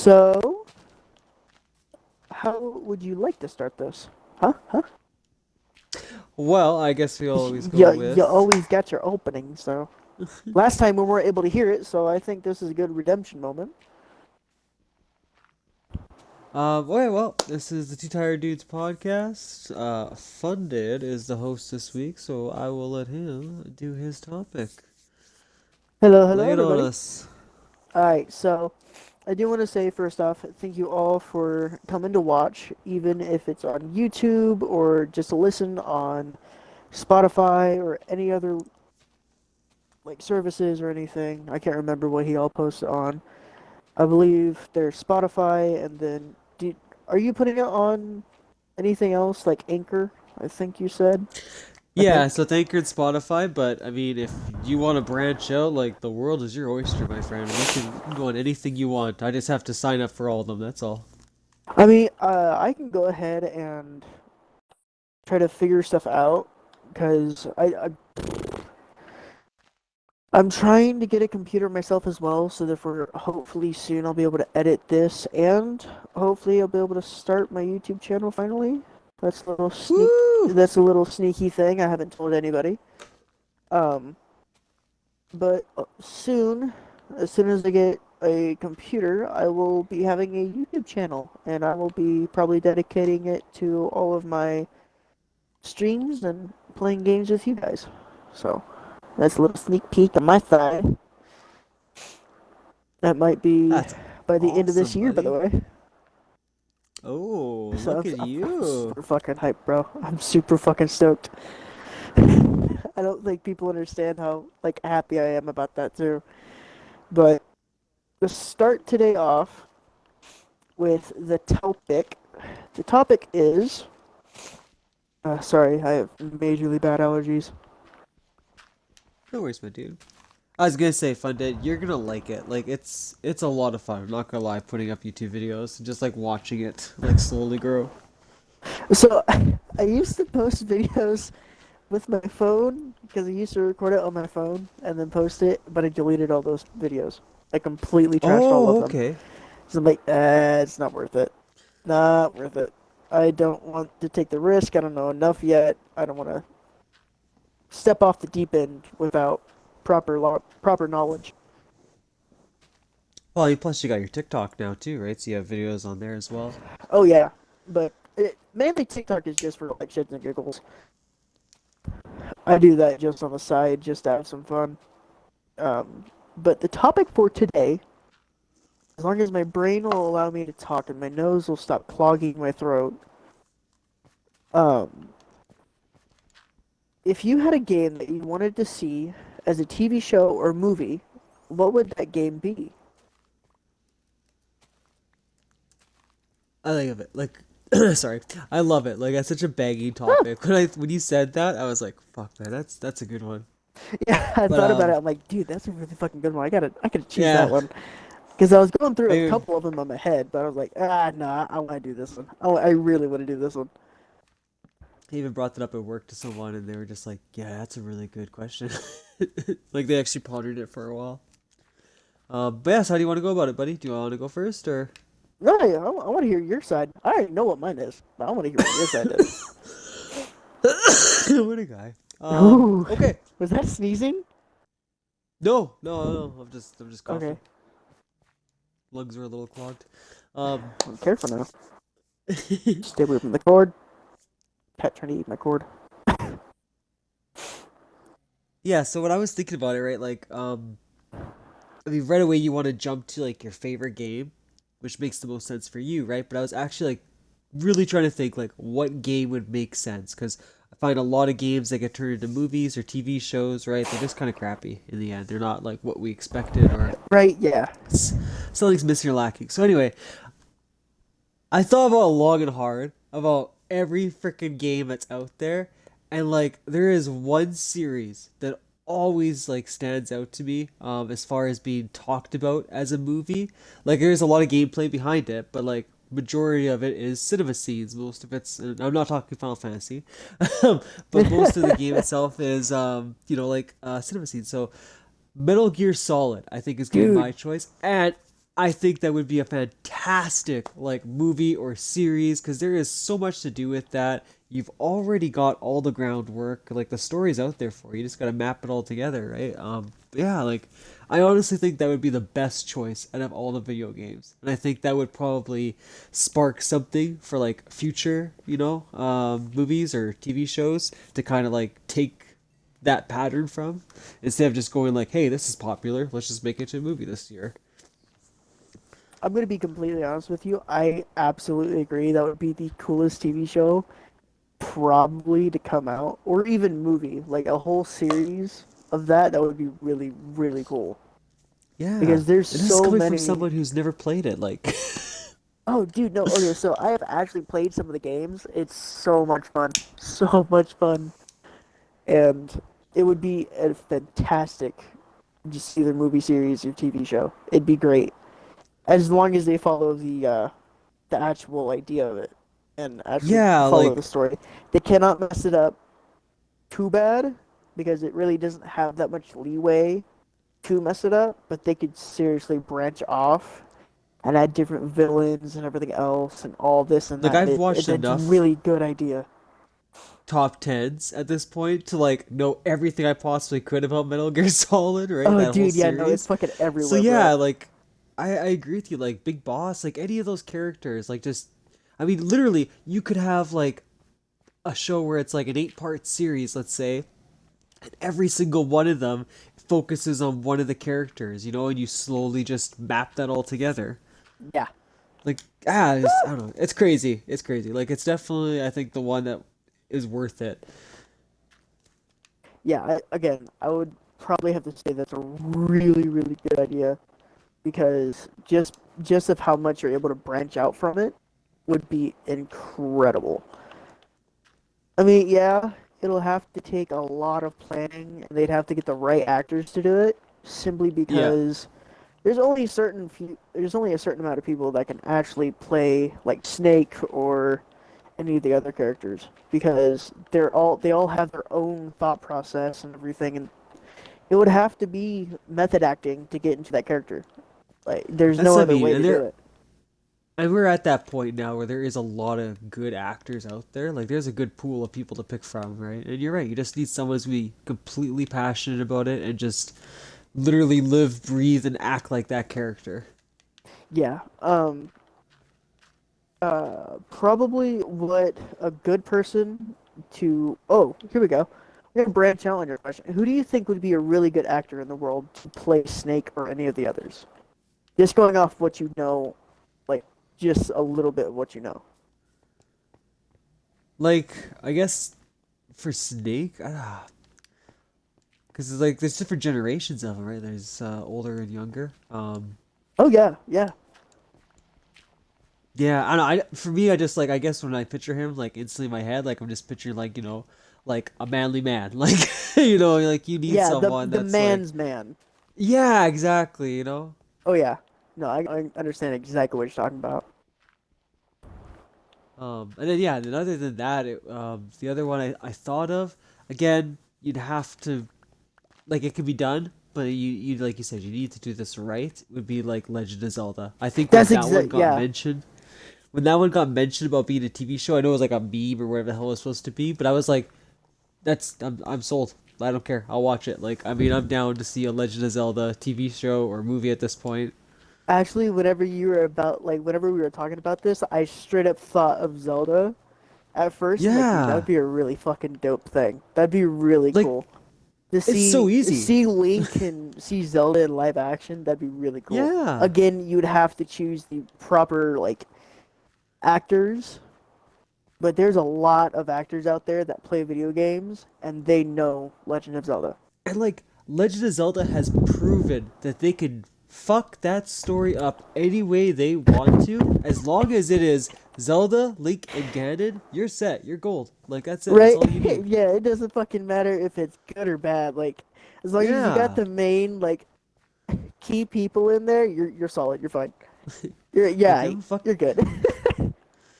So, how would you like to start this? Huh? Huh? Well, I guess we always go You with. always got your opening, so. Last time we weren't able to hear it, so I think this is a good redemption moment. Okay, well, this is the Two Tired Dudes podcast. Funded is the host this week, so I will let him do his topic. Hello, hello, Lay it on everybody. us. Alright, so I do want to say first off, thank you all for coming to watch, even if it's on YouTube or just to listen on Spotify or any other like services or anything. I can't remember what he all posted on. I believe there's Spotify, and then are you putting it on anything else like Anchor? I think you said. I Yeah, think. so thank you in Spotify, but I mean, if you want to branch out, like, the world is your oyster, my friend. You can go on anything you want. I just have to sign up for all of them, that's all. I mean, I can go ahead and try to figure stuff out because I'm trying to get a computer myself as well, so therefore hopefully soon I'll be able to edit this and hopefully I'll be able to start my YouTube channel finally. That's a little sneak. Woo! That's a little sneaky thing I haven't told anybody. Um, but soon, as soon as I get a computer, I will be having a YouTube channel, and I will be probably dedicating it to all of my streams and playing games with you guys. So that's a little sneak peek on my side. That might be That's by the end of this awesome, year, by the buddy. way. Oh, So look at I'm you. super fucking hyped, bro. I'm super fucking stoked. I don't think people understand how like happy I am about that too. But to start today off with the topic. The topic is. Sorry, I have majorly bad allergies. No worries, my dude. I was gonna say, Fundead, you're gonna like it. Like it's a lot of fun. I'm not gonna lie, putting up YouTube videos and just like watching it like slowly grow. So, I used to post videos with my phone because I used to record it on my phone and then post it, but I deleted all those videos. I completely trashed all of Oh, them. okay. So I'm like, it's not worth it. Not worth it. I don't want to take the risk. I don't know enough yet. I don't want to step off the deep end without proper knowledge. Well, plus you got your TikTok now too, right? So you have videos on there as well. Oh yeah, but mainly TikTok is just for like shits and giggles. I do that just on the side, just to have some fun. Um, but the topic for today, as long as my brain will allow me to talk and my nose will stop clogging my throat, um, if you had a game that you wanted to see as a TV show or movie, what would that game be? I think of it like, sorry, I love it. Like that's such a baggy Huh. topic. When you said that, I was like, fuck man, that's a good one. Yeah, I But thought about it. I'm like, dude, that's a really fucking good one. I gotta choose that yeah, one because I was going through a I couple of them in my head, but I was like, nah, I want to do this one. I really want to do this one. even brought that up at work to someone, and they were just like, yeah, that's a really good question. Like they actually pondered it for a while. But yes, how do you want to go about it, buddy? Do you want to go first or? Right, I want to hear your side. I already know what mine is, but I want to hear what your side is. What a guy. Ooh, Okay. was that sneezing? No, no, no. I'm just Okay, coughing. Lungs are a little clogged. Um, I'm careful now. Stay away from the cord. Cat trying to eat my cord. yeah. So when I was thinking about it, right, like, I mean, right away you want to jump to like your favorite game, which makes the most sense for you, right? But I was actually like really trying to think like what game would make sense because I find a lot of games that get turned into movies or TV shows, right? They're just kind of crappy in the end. They're not like what we expected or Right, yeah. something's missing or lacking. So anyway, I thought about long and hard about every freaking game that's out there, and like there is one series that always like stands out to me as far as being talked about as a movie. Like there's a lot of gameplay behind it, but like majority of it is cinema scenes. Most of it's, and I'm not talking Final Fantasy, but most of the game itself is like cinema scenes. So Metal Gear Solid, I think, is gonna be Dude, my choice. And I think that would be a fantastic like movie or series because there is so much to do with that. You've already got all the groundwork, like the story's out there for you. You just gotta map it all together, right? Yeah, like I honestly think that would be the best choice out of all the video games, and I think that would probably spark something for like future, movies or TV shows to kind of like take that pattern from, instead of just going like, "Hey, this is popular. Let's just make it to a movie this year." I'm gonna be completely honest with you. I absolutely agree. That would be the coolest TV show probably to come out, or even movie, like a whole series of that. That would be really, really cool Yeah, because there's and this is so coming from many. someone who's never played it. Like, Oh, dude, no. Okay, so I have actually played some of the games. It's so much fun, so much fun, and it would be a fantastic, just either movie series or TV show. It'd be great as long as they follow the actual idea of it and actually yeah, follow the like story. They cannot mess it up too bad because it really doesn't have that much leeway to mess it up, but they could seriously branch off and add different villains and everything else and all this and like that. I've watched It's a enough really good idea. top tens at this point to like know everything I possibly could about Metal Gear Solid, right? Oh, That whole dude, yeah, no, it's series. fucking So everywhere, yeah, bro. like I agree with you. Like Big Boss, like any of those characters, like just I mean, literally, you could have like a show where it's like an 8-part series, let's say, and every single one of them focuses on one of the characters, and you slowly just map that all together. Yeah. Like I don't know, it's crazy, it's crazy. Like it's definitely, I think, the one that is worth it. Yeah, again, I would probably have to say that's a really, really good idea because just of how much you're able to branch out from it would be incredible. I mean, yeah, it'll have to take a lot of planning, and they'd have to get the right actors to do it, simply Yeah, because there's only a certain amount of people that can actually play like Snake or any of the other characters because they all have their own thought process and everything, and it would have to be method acting to get into that character. Like, there's that's no what I other mean. way to And do there it. and we're at that point now where there is a lot of good actors out there. Like there's a good pool of people to pick from, right? And you're right, you just need someone to be completely passionate about it and just literally live, breathe, and act like that character. Yeah. Probably what a good person to. Oh, here we go. We're gonna branch out on your question. Who do you think would be a really good actor in the world to play Snake or any of the others? Just going off what you know, like just a little bit of what you know. Like, I guess for Snake, because like there's different generations of them, right? There's older and younger. Oh yeah, yeah, Yeah, I don't know. For me, I just like, I guess when I picture him, like instantly in my head, like I'm just picturing like like a manly man, like like you need yeah. someone The that's like, man's man. yeah, exactly. Oh yeah. No, I understand exactly what you're talking about. And then yeah, then other than that, the other one I thought of, again, you'd have to, like, it could be done, but you like you said, you need to do this right. Would be like Legend of Zelda. I think when That's that one exact. got Yeah. mentioned, about being a TV show, I know it was like a meme or whatever the hell it was supposed to be, but I was like, I'm sold. I don't care. I'll watch it. Like, I mean, I'm down to see a Legend of Zelda TV show or movie at this point. Actually, whenever we were talking about this, I straight up thought of Zelda at first. I'm like, dude, that would Yeah, be a really fucking dope thing. That'd be really like cool to it's so easy. see Link and see Zelda in live action. That'd be really cool. Yeah. Again, you'd have to choose the proper like actors, but there's a lot of actors out there that play video games and they know Legend of Zelda. And like Legend of Zelda has proven that they can fuck that story up any way they want to, as long as it is Zelda, Link, and Ganon. You're set. You're gold. Like that's it. That's Right? all you need. Yeah, it doesn't fucking matter if it's good or bad. Like, as long as you got Yeah. the main like key people in there, you're solid. You're fine. You're Like yeah, you don't fuck you're good.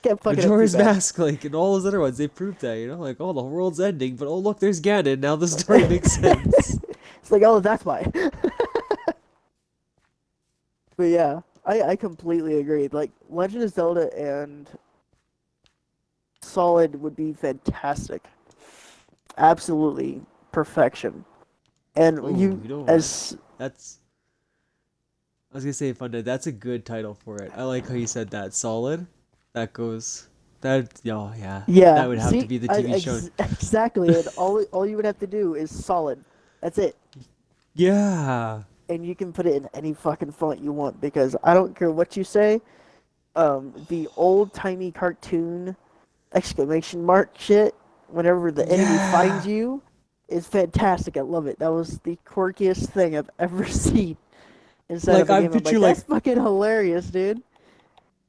Can't fuck it up too Majora's bad. Mask, like and all those other ones, they proved that. Like oh, the world's ending, but oh look, there's Ganon. Now the story makes sense. It's like, oh, that's why. But yeah, I completely agree. Like Legend of Zelda and Solid would be fantastic. Absolutely perfection. And Oh, you you know what? as That's I was gonna say Fundead. That's a good title for it. I like how you said that. Solid. That goes. That oh yeah. That yeah, would have to see, be the TV show. exactly. And all you would have to do is Solid. That's it. Yeah. And you can put it in any fucking font you want because I don't care what you say. The old timey cartoon exclamation mark shit whenever the enemy finds Yeah. you is fantastic. I love it. That was the quirkiest thing I've ever seen inside Like of a I'm game. I'm like, picturing that's like fucking hilarious, dude.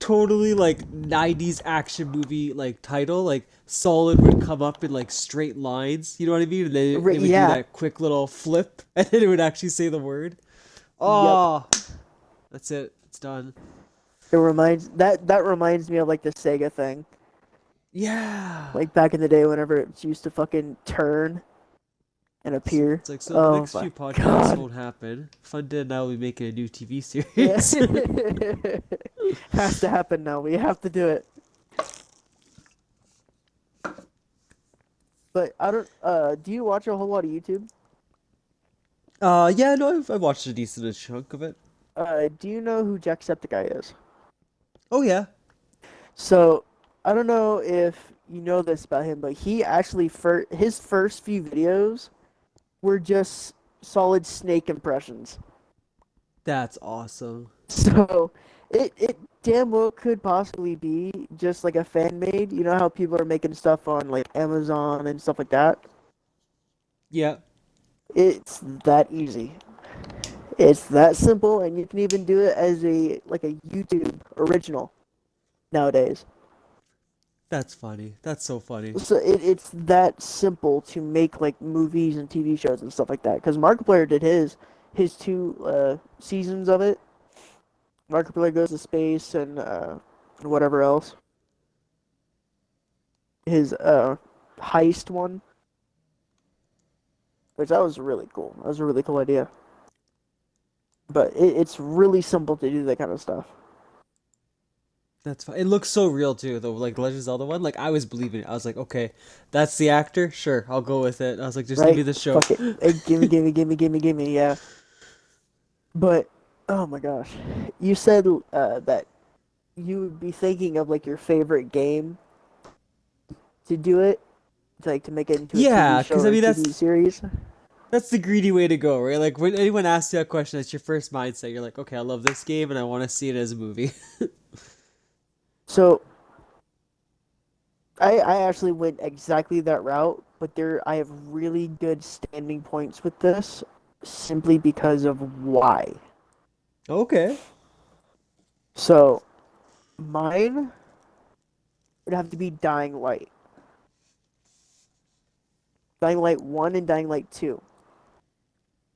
totally like 90s action movie like title like Solid would come up in like straight lines, you know what I mean, and then it would do Yeah. that quick little flip and then it would actually say the word. Yep. Oh, that's it, it's done. That reminds me of like the Sega thing. Yeah, Like back in the day whenever it used to fucking turn and appear. it's like, so the Oh next my few podcasts god. won't happen. Funded and I will be making a new TV Yeah. series. Has to happen now. We have to do it. But I don't do you watch a whole lot of YouTube? Yeah, no, I've watched a decent chunk of it. Do you know who Jacksepticeye is? Oh yeah. So, I don't know if you know this about him, but he actually his first few videos were just solid snake impressions. That's awesome. So, it damn well could possibly be just like a fan made. You know how people are making stuff on like Amazon and stuff like that? Yeah, It's that easy. It's that simple, and you can even do it as a like a YouTube original nowadays. that's funny, that's so funny. So it's that simple to make like movies and TV shows and stuff like that. Because Markiplier did his two seasons of it. Markiplier Goes to Space and whatever else. His heist one, which that was really cool. That was a really cool idea. But it's really simple to do that kind of stuff. That's fine. It looks so real too, though. Like Legend of Zelda one, like I was believing it. I was like, okay, that's the actor. Sure, I'll go with it. I was like, just give me Right? the show. Fuck it. Hey, gimme, gimme, gimme, gimme, gimme. Yeah. But oh my gosh, you said that you would be thinking of like your favorite game to do it, to, like to make it into a TV Yeah, show because I or a mean TV series. that's the greedy way to go, right? Like when anyone asks you that question, that's your first mindset. You're like, okay, I love this game and I want to see it as a movie. So I actually went exactly that route, but there I have really good standing points with this simply because of why. Okay. So mine would have to be Dying Light. Dying Light 1 and Dying Light 2.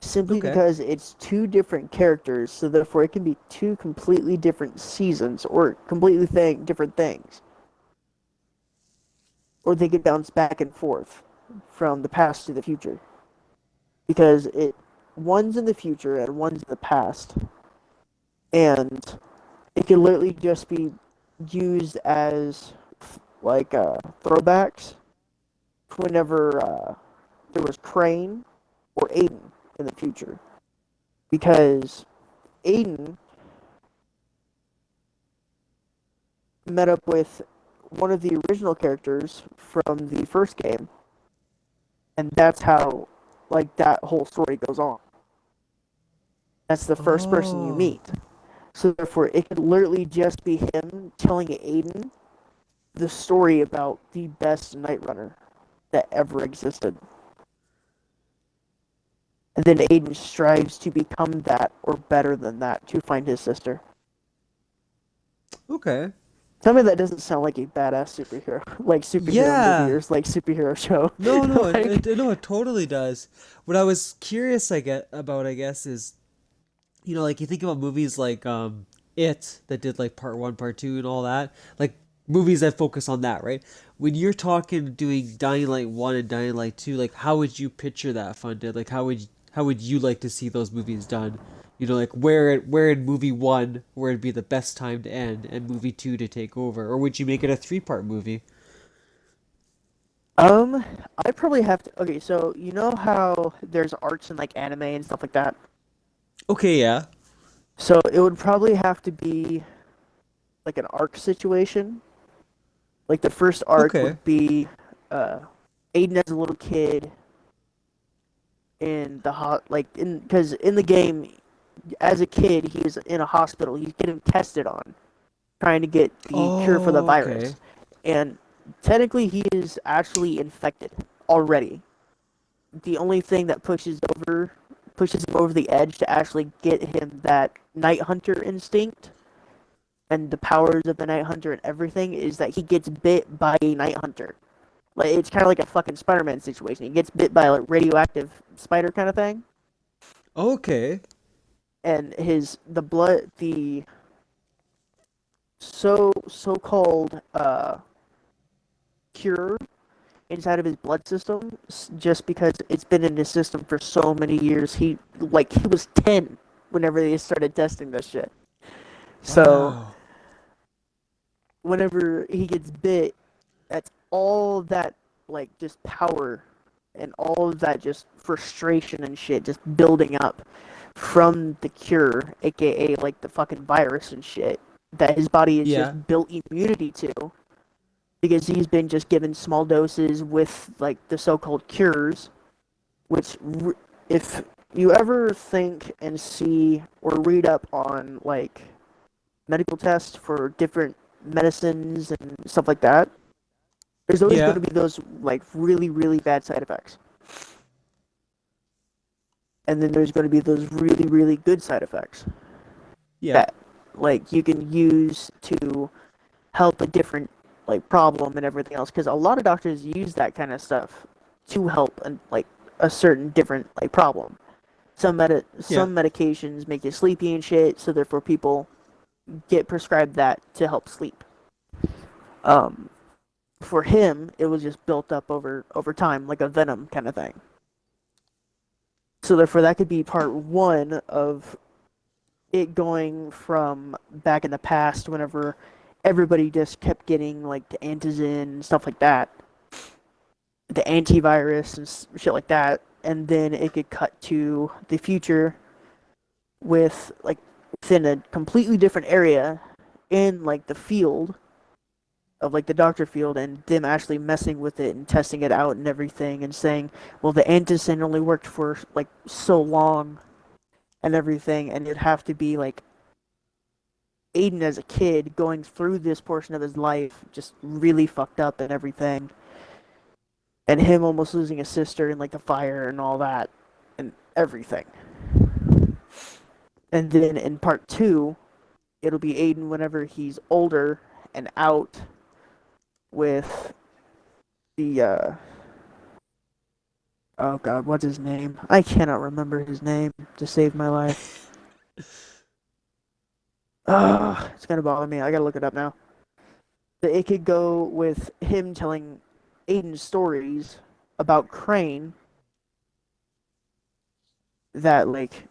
Simply Okay. because it's two different characters, so therefore it can be two completely different seasons or completely different things. Or they could bounce back and forth from the past to the future. Because one's in the future and one's in the past. And it could literally just be used as like throwbacks whenever there was Crane or Aiden in the future. Because Aiden met up with one of the original characters from the first game, and that's how like that whole story goes on. That's the first person you Oh. meet. So therefore, it could literally just be him telling Aiden the story about the best Night Runner that ever existed. And then Aiden strives to become that or better than that to find his sister. Okay. Tell me that doesn't sound like a badass superhero, like superhero movie Yeah. or like superhero show. No, no, Like, no, it totally does. What I was curious I guess, is like you think about movies like It that did like part one, part two, and all that, like movies that focus on that, right? When you're talking doing Dying Light one and Dying Light two, like how would you picture that funded? Like how would you like to see those movies done? Like where in movie one where it'd be the best time to end, and movie two to take over, or would you make it a three-part movie? Um, I probably have to. Okay, so you know how there's arcs in like anime and stuff like that. Okay, yeah. So it would probably have to be like an arc situation. Like the first arc Okay. would be uh Aiden as a little kid in the like in because in the game as a kid he's in a hospital. He's getting tested on trying to get the cure for the Oh, virus, okay. and technically he is actually infected already. The only thing that pushes him over the edge to actually get him that night hunter instinct and the powers of the night hunter and everything is that he gets bit by a night hunter. Like it's kind of like a fucking Spider-Man situation. He gets bit by a like, radioactive spider kind of thing, Okay. and his the blood the so-called cure inside of his blood system just because it's been in his system for so many years. He was 10 whenever they started testing this shit. So Wow. whenever he gets bit, that's all that like just power and all of that just frustration and shit just building up from the cure, aka like the fucking virus and shit that his body is Yeah. just built immunity to because he's been just given small doses with like the so-called cures, which if you ever think and see or read up on like medical tests for different medicines and stuff like that, there's always going Yeah. to be those like really really bad side effects, and then there's going to be those really really good side effects Yeah. that like you can use to help a different like problem and everything else because a lot of doctors use that kind of stuff to help and like a certain different like problem. Yeah. Some medications make you sleepy and shit, so therefore people get prescribed that to help sleep. um for him it was just built up over time like a venom kind of thing, so therefore that could be part one of it going from back in the past whenever everybody just kept getting like the antizin and stuff like that, the antivirus and shit like that, and then it could cut to the future with like within a completely different area in like the field of like the doctor field and them actually messing with it and testing it out and everything and saying, well, the antizin only worked for like so long and everything, and it'd have to be like Aiden as a kid going through this portion of his life just really fucked up and everything, and him almost losing a sister in like the fire and all that and everything. And then in part two, it'll be Aiden whenever he's older and out with the oh god, what's his name? I cannot remember his name to save my life. It's gonna bother me. I gotta look it up now. It could go with him telling Aiden stories about Crane that like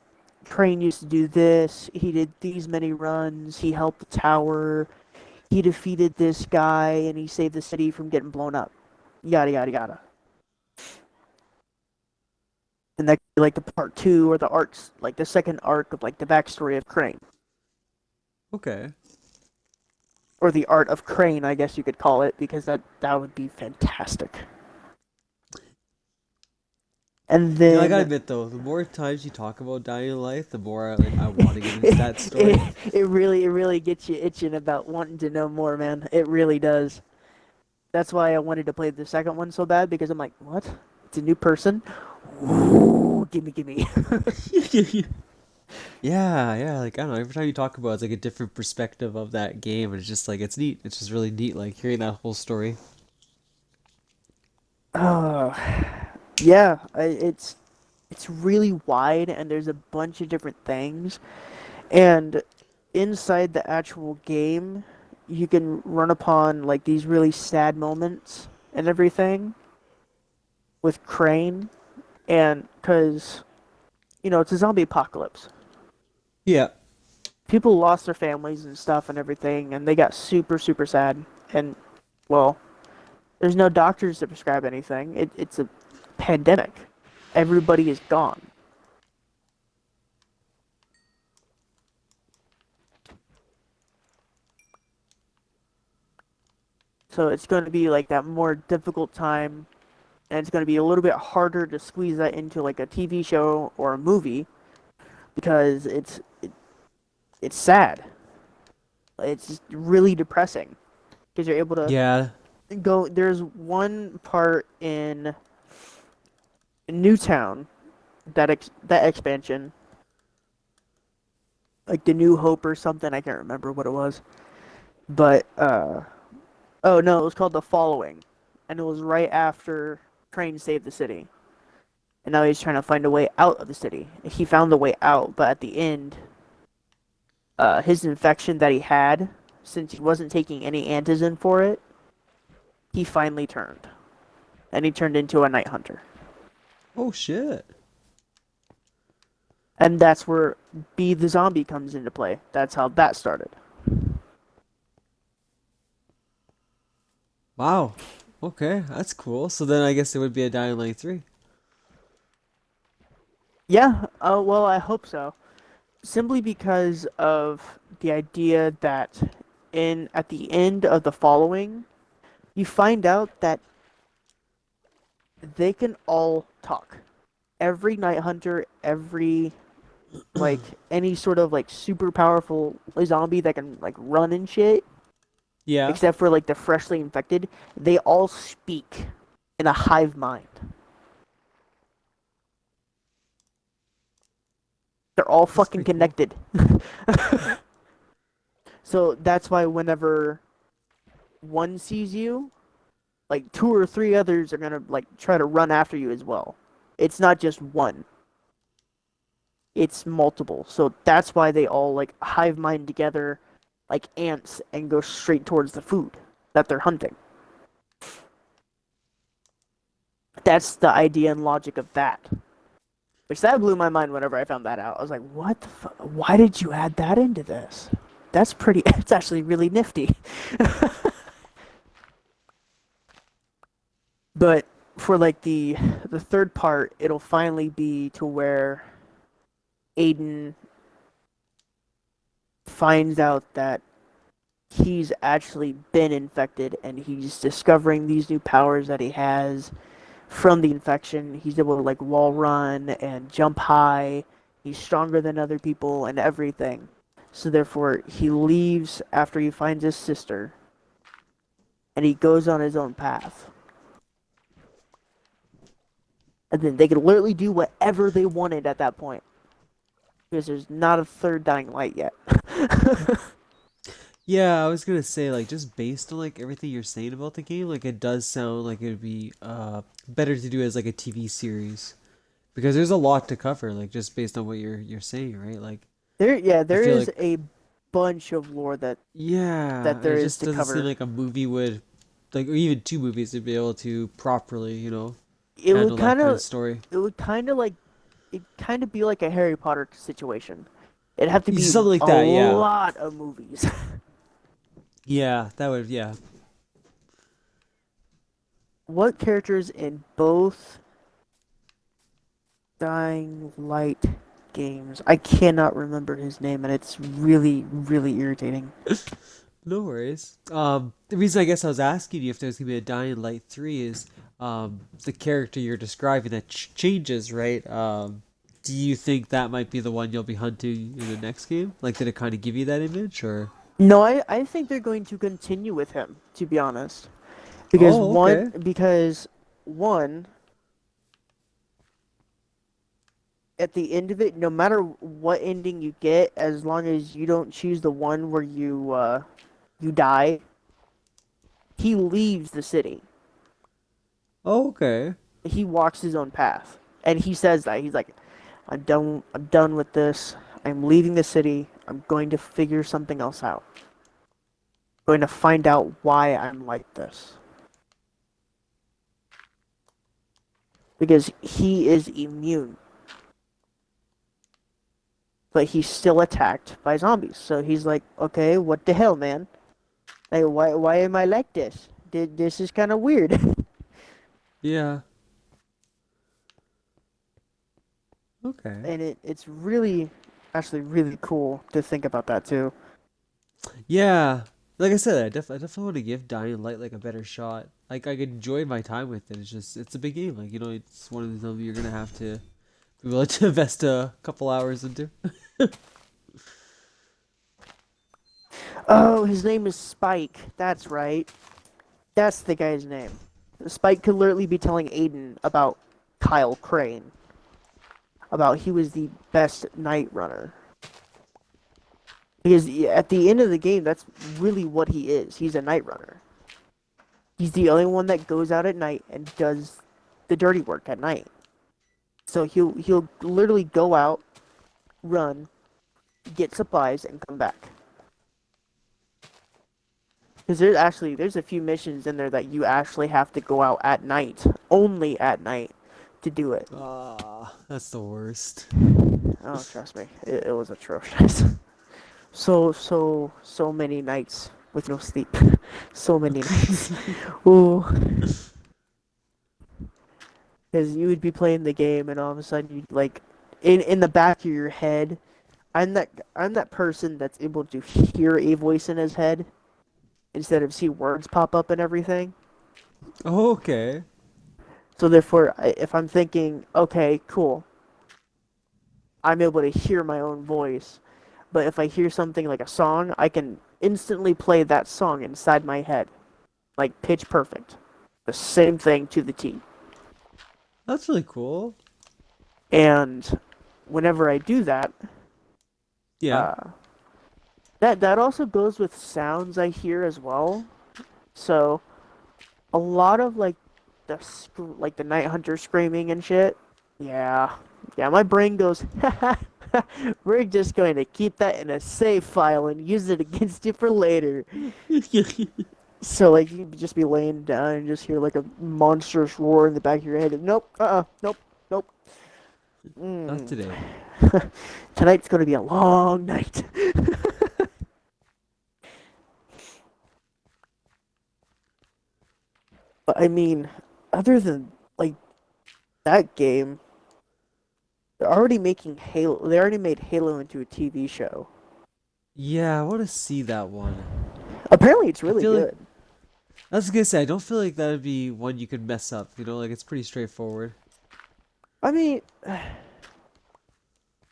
Crane used to do this, he did these many runs, he helped the tower, he defeated this guy, and he saved the city from getting blown up. Yada yada yada. And that could be like the part two or the arcs, like the second arc of like the backstory of Crane. Okay. Or the art of Crane, I guess you could call it, because that would be fantastic. And I gotta then admit though, the more times you talk about dying in life, the more I want to get into it, that story. it really gets you itching about wanting to know more, man. It really does. That's why I wanted to play the second one so bad because I'm like, what? It's a new person. Ooh, gimme, gimme. Yeah, yeah, like I don't know, every time you talk about it, it's like a different perspective of that game, and it's just like it's neat. It's just really neat, like hearing that whole story. uh, yeah, it's really wide and there's a bunch of different things. And inside the actual game, you can run upon like these really sad moments and everything with Crane, and because it's a zombie apocalypse. Yeah. People lost their families and stuff and everything, and they got super, super sad. And, well, there's no doctors to prescribe anything. It's a pandemic. Everybody is gone. So it's going to be like that more difficult time, and it's going to be a little bit harder to squeeze that into like a TV show or a movie because it's sad. It's just really depressing because you're able to Yeah. go. There's one part in Newtown, that expansion, like the New Hope or something. I can't remember what it was, but oh no, it was called The Following, and it was right after Train saved the city, and now he's trying to find a way out of the city. He found the way out, but at the end, his infection that he had, since he wasn't taking any antizin for it, he finally turned, and he turned into a night hunter, Oh shit. and that's where Be the Zombie comes into play. That's how that started. Wow. Okay, that's cool. So then I guess it would be a Dying Light 3. Yeah, well, I hope so. Simply because of the idea that in at the end of The Following, you find out that they can all talk. Every night hunter, every like any sort of like super powerful zombie that can like run and shit, Yeah. except for like the freshly infected, they all speak in a hive mind. They're all That's fucking pretty cool. connected. So that's why whenever one sees you, like two or three others are gonna like try to run after you as well. It's not just one. It's multiple. So that's why they all like hive mind together like ants and go straight towards the food that they're hunting. That's the idea and logic of that. Which that blew my mind whenever I found that out. I was like, "What the fuck? Why did you add that into this?" That's pretty. It's actually really nifty. But for like the third part, it'll finally be to where Aiden finds out that he's actually been infected and he's discovering these new powers that he has from the infection. He's able to like wall run and jump high. He's stronger than other people and everything. So therefore he leaves after he finds his sister and he goes on his own path. And then they could literally do whatever they wanted at that point. Because there's not a third Dying Light yet. Yeah, I was gonna say like just based on like everything you're saying about the game, like it does sound like it'd be better to do as like a TV series because there's a lot to cover, like just based on what you're saying, right? Like I There feel is like a bunch of lore yeah, that it there is just to doesn't seem cover. like a movie would like or even two movies would be able to properly, you know, It would handle that kind kind of of story. it would kind of like it kind of be like a Harry Potter situation. It'd have to be Something like a that, yeah. lot of movies. Yeah, that would yeah. What characters in both Dying Light games? I cannot remember his name, and it's really, really irritating. No worries. The reason I guess I was asking you if there's gonna be a Dying Light 3 is the character you're describing that changes, right? Do you think that might be the one you'll be hunting in the next game? Like, did it kind of give you that image, or? No, I think they're going to continue with him, to be honest. Oh, okay. Because one, at the end of it, no matter what ending you get, as long as you don't choose the one where you die, he leaves the city. Oh, okay. He walks his own path, and he says that he's like, I'm done with this. I'm leaving the city. I'm going to figure something else out. I'm going to find out why I'm like this because he is immune. but he's still attacked by zombies. So he's like, okay, what the hell, man? Like, why am I like this? This is kind of weird. Yeah. Okay. And it's really, actually really cool to think about that too. Yeah. Like I said, I definitely want to give Dying Light like a better shot. Like I enjoy my time with it. It's just it's a big game. Like it's one of them you're gonna have to be willing to invest a couple hours into. Oh, his name is Spike. That's right. That's the guy's name. Spike could literally be telling Aiden about Kyle Crane, about he was the best night runner. Because at the end of the game, that's really what he is. He's a night runner. He's the only one that goes out at night and does the dirty work at night. So he'll literally go out, run, get supplies, and come back. Because there's a few missions in there that you actually have to go out at night, only at night, to do it. Ah, that's the worst. Oh, trust me, it was atrocious. So many nights with no sleep. So many nights. Ooh. Because you would be playing the game and all of a sudden you'd like, in the back of your head, I'm that person that's able to hear a voice in his head instead of see words pop up and everything. Okay. So therefore, if I'm thinking, okay, cool, I'm able to hear my own voice. But if I hear something like a song, I can instantly play that song inside my head, like pitch perfect. The same thing to the T. That's really cool. And whenever I do that, Yeah. uh, that also goes with sounds I hear as well. So a lot of like like the night hunter screaming and shit. Yeah, yeah. My brain goes, we're just going to keep that in a save file and use it against you for later. So like you could just be laying down and just hear like a monstrous roar in the back of your head. And, nope. Nope. Nope. Not Mm. today. Tonight's going to be a long night. But I mean, other than like that game, they're already making Halo. They already made Halo into a TV show. Yeah, I want to see that one. Apparently, it's I really feel like good. I was gonna say I don't feel like that would be one you could mess up. You know, like it's pretty straightforward. I mean,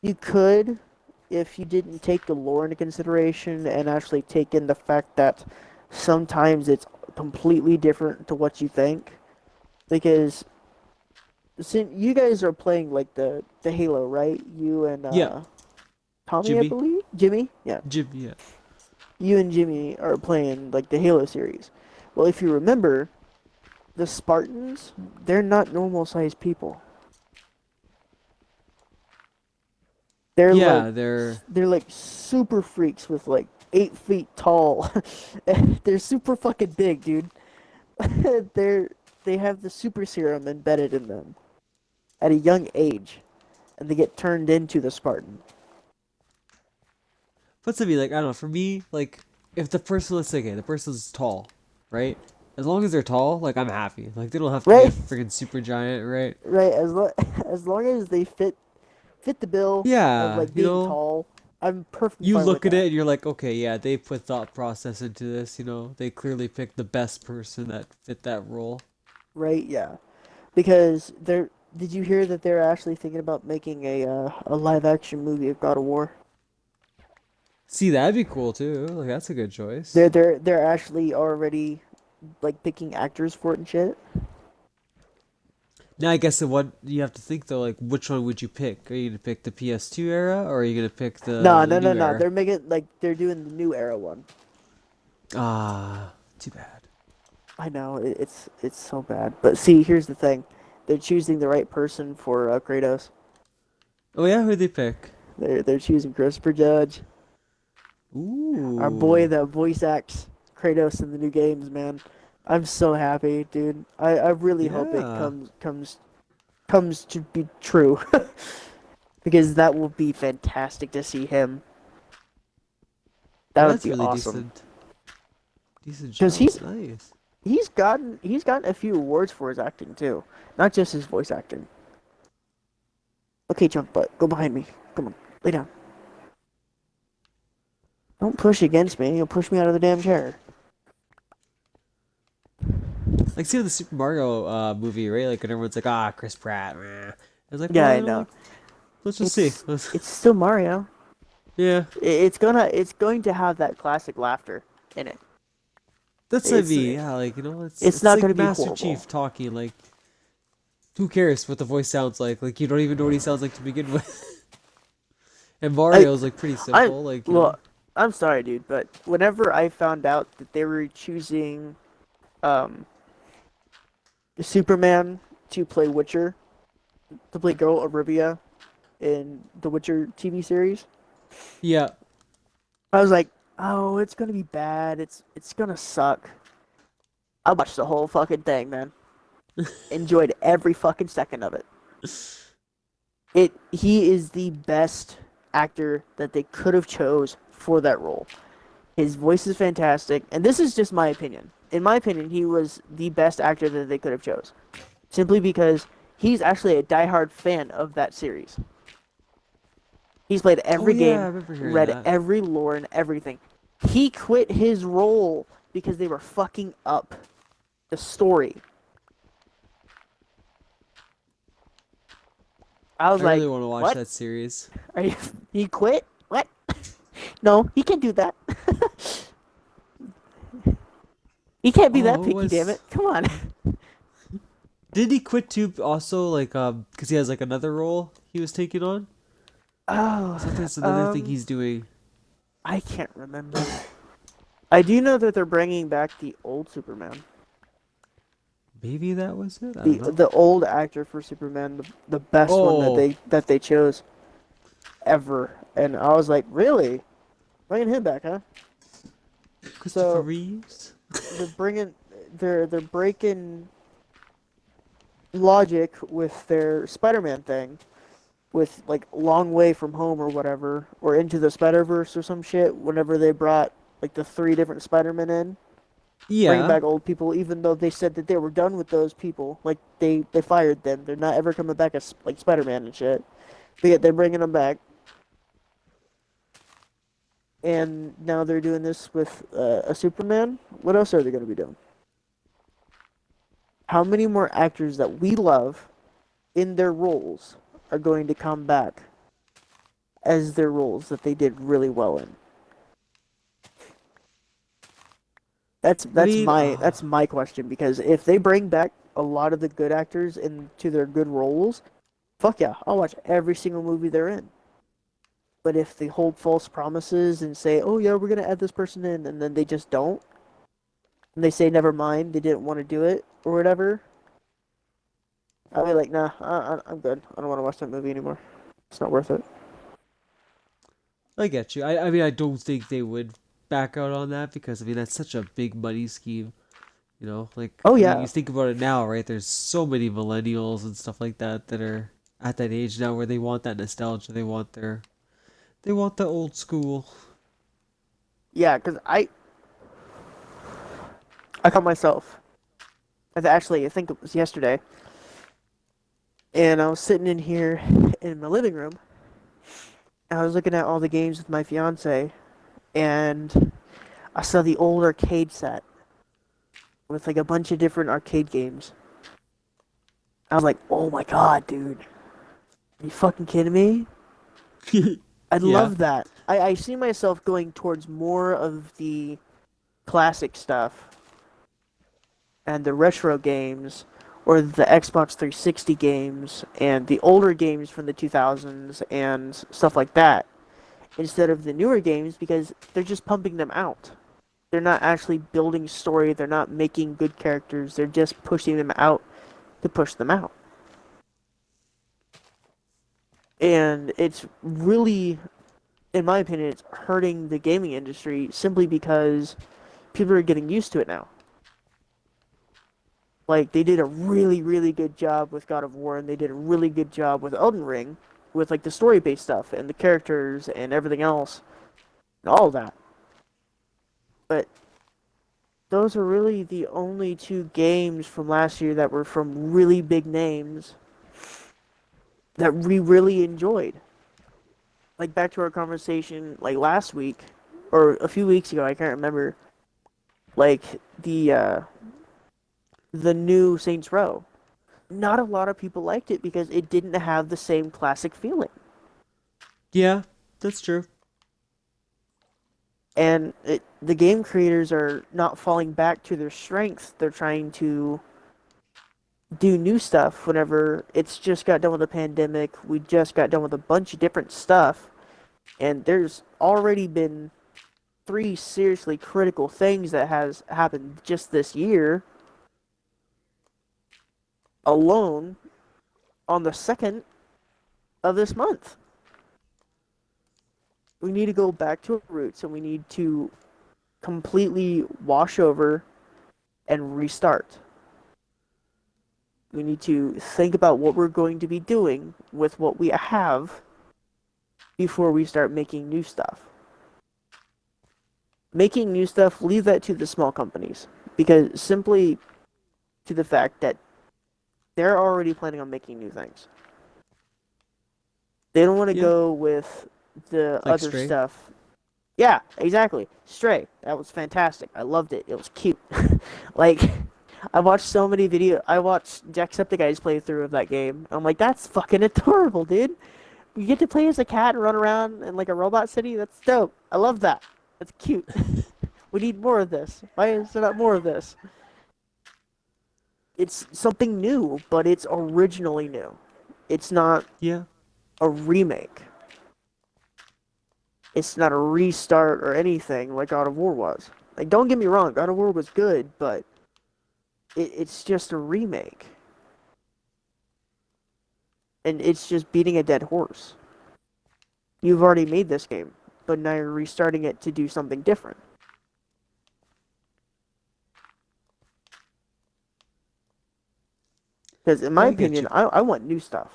you could if you didn't take the lore into consideration and actually take in the fact that sometimes it's completely different to what you think. Because since you guys are playing like the Halo, right? You and Yeah, Tommy, I Jimmy. believe. Jimmy, yeah. Jimmy. Yeah. You and Jimmy are playing like the Halo series. Well, if you remember, the Spartans, they're not normal sized people. They're like Yeah, they're they're like super freaks with like 8 feet tall. They're super fucking big, dude. they're they have the super serum embedded in them at a young age, and they get turned into the Spartan. But to me, like I don't know. For me, like if the person, let's say, okay, the person's tall, right? As long as they're tall, like I'm happy. Like they don't have to be a Right? freaking super giant, right? Right. As long as they fit the bill of Yeah, like you being know, tall, I'm perfectly you fine with look at that. it and you're like, okay, yeah, they put thought process into this. You know, they clearly picked the best person that fit that role. Right? Yeah. Because they're. Did you hear that they're actually thinking about making a live action movie of God of War? See, that'd be cool too. Like that's a good choice. They're actually already like picking actors for it and shit. Now I guess the one you have to think though, like which one would you pick? Are you gonna pick the PS2 era or are you gonna pick No, the no, no, new no. era? They're making like they're doing the new era one. Ah, too bad. I know it's so bad. But see, here's the thing: they're choosing the right person for Kratos. Oh yeah, who'd they pick? They're choosing Christopher Judge, our boy Ooh. that voice acts Kratos in the new games. Man, I'm so happy, dude. I really hope it Yeah. comes to be true. because that will be fantastic to see him. That Oh, would that's be really awesome. decent. Decent Because show. Nice. he's gotten a few awards for his acting too, not just his voice acting. Okay, junk butt, go behind me. Come on, lay down. Don't push against me. You'll push me out of the damn chair. Like, see the Super Mario movie, right? Like, and everyone's like, ah, Chris Pratt. Meh. It's like, Yeah, well, I you know, know. like, let's just see. It's it's still Mario. Yeah, It's going to have that classic laughter in it. that's what I It's mean. Yeah, like, you know, it's it's it's not going like to be Master horrible. Chief talking. Like, who cares what the voice sounds like? Like, you don't even know what he sounds like to begin with. And I Mario's like pretty I simple. Like, you know, well, I'm sorry, dude, but whenever I found out that they were choosing um Superman to play Witcher, to play Geralt of Rivia in the Witcher TV series, yeah. I was like, "Oh, it's gonna be bad. It's gonna suck." I watched the whole fucking thing, man. Enjoyed every fucking second of it. He is the best actor that they could have chose for that role. His voice is fantastic, and this is just my opinion. In my opinion, he was the best actor that they could have chose, simply because he's actually a diehard fan of that series. He's played Oh every yeah, I game, remember hearing read that. every lore and everything. He quit his role because they were fucking up the story. I was I really like, want to watch "What? that series. Are you? He quit? What? No, he can't do that. He can't be that Oh, it picky, damn it! was. Come on." Did he quit too? Also, like, because he has like another role he was taking on. I Oh, thought there's another thing he's doing. I can't remember. I do know that they're bringing back the old Superman, Maybe that was it. I the don't know. the old actor for Superman, the best one that Oh, they chose ever. And I was like, really? Bringing him back, huh? Christopher So Reeves. they're bringing they're breaking logic with their Spider-Man thing, with like Long Way from Home or whatever, or Into the Spider-Verse or some shit. Whenever they brought like the three different Spider-Men in, bringing Yeah. back old people, even though they said that they were done with those people, like they fired them. They're not ever coming back as like Spider-Man and shit. But yet they're bringing them back, and now they're doing this with a Superman. What else are they going to be doing? How many more actors that we love in their roles are going to come back as their roles that they did really well in? That's I that's mean, my that's my question, because if they bring back a lot of the good actors into their good roles, fuck yeah, I'll watch every single movie they're in. But if they hold false promises and say, "Oh yeah, we're gonna add this person in," and then they just don't, and they say never mind, they didn't want to do it or whatever, I'll be like, nah, I'm good. I don't want to watch that movie anymore. It's not worth it. I get you. I mean, I don't think they would back out on that because I mean that's such a big money scheme. You know, like Oh I mean, you yeah, think about it now, right? There's so many millennials and stuff like that that are at that age now where they want that nostalgia. They want the old school. yeah, because I caught myself. Actually, I think it was yesterday, and I was sitting in here in my living room, and I was looking at all the games with my fiance, and I saw the old arcade set with like a bunch of different arcade games. I was like, oh my god, dude. Are you fucking kidding me? I Yeah. love that. I see myself going towards more of the classic stuff and the retro games, or the Xbox 360 games and the older games from the 2000s and stuff like that, instead of the newer games, because they're just pumping them out. They're not actually building story, they're not making good characters, they're just pushing them out to push them out. And it's really, in my opinion, it's hurting the gaming industry simply because people are getting used to it now. Like, they did a really, really good job with God of War, and they did a really good job with Elden Ring, with like the story based stuff and the characters and everything else and all of that. But those are really the only two games from last year that were from really big names that we really enjoyed. Like back to our conversation like last week or a few weeks ago, I can't remember. Like the new Saints Row. Not a lot of people liked it because it didn't have the same classic feeling. Yeah, that's true. And the game creators are not falling back to their strengths. They're trying to do new stuff whenever it's just got done with the pandemic. We just got done with a bunch of different stuff. And there's already been three seriously critical things that has happened just this year alone on the 2nd of this month. We need to go back to our roots and we need to completely wash over and restart. We need to think about what we're going to be doing with what we have before we start making new stuff. Making new stuff, leave that to the small companies because simply to the fact that they're already planning on making new things. They don't want to Yeah, go with the like other Stray. stuff. Yeah, exactly. Stray. That was fantastic. I loved it. It was cute. Like, I watched so many videos. I watched Jacksepticeye's playthrough of that game. I'm like, that's fucking adorable, dude. You get to play as a cat and run around in like a robot city. That's dope. I love that. That's cute. We need more of this. Why is there not more of this? It's something new, but it's originally new. It's not Yeah, a remake. It's not a restart or anything like God of War was. Like, don't get me wrong, God of War was good, but it's just a remake. And it's just beating a dead horse. You've already made this game, but now you're restarting it to do something different. Because in my yeah, I get opinion, you. I want new stuff.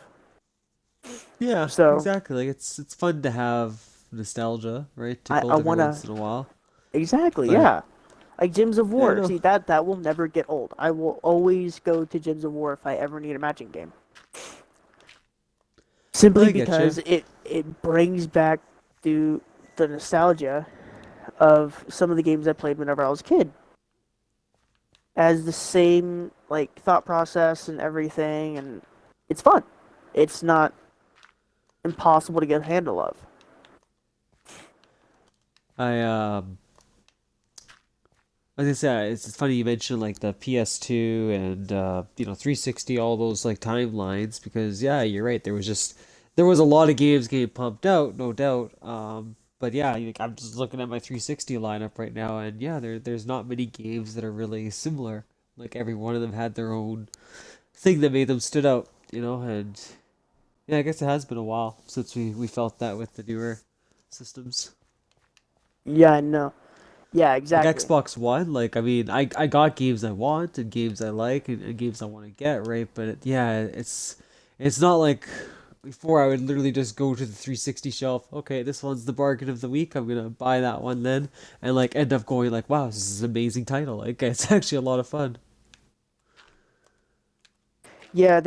Yeah, So exactly. Like it's fun to have nostalgia, right? I Tickled every want to once in a while. exactly, But yeah. Like Gyms of yeah, War. no, See that will never get old. I will always go to Gyms of War if I ever need a matching game. no, Simply I get you. because it brings back the nostalgia of some of the games I played whenever I was a kid. As the same like thought process and everything, and it's fun. It's not impossible to get a handle of. I As I said, it's funny you mentioned like the PS2 and 360, all those like timelines because yeah, you're right. There was a lot of games getting pumped out, no doubt. But yeah, like, I'm just looking at my 360 lineup right now, and yeah, there's not many games that are really similar. Like every one of them had their own thing that made them stood out, and yeah, I guess it has been a while since we felt that with the newer systems. Yeah, I know. Yeah, Like exactly. Xbox One, like I mean, I got games I want and games I like and games I want to get, right? But yeah, it's not like before I would literally just go to the 360 shelf. Okay, this one's the bargain of the week. I'm gonna buy that one then, and like end up going like, wow, this is an amazing title. Like it's actually a lot of fun. Yeah,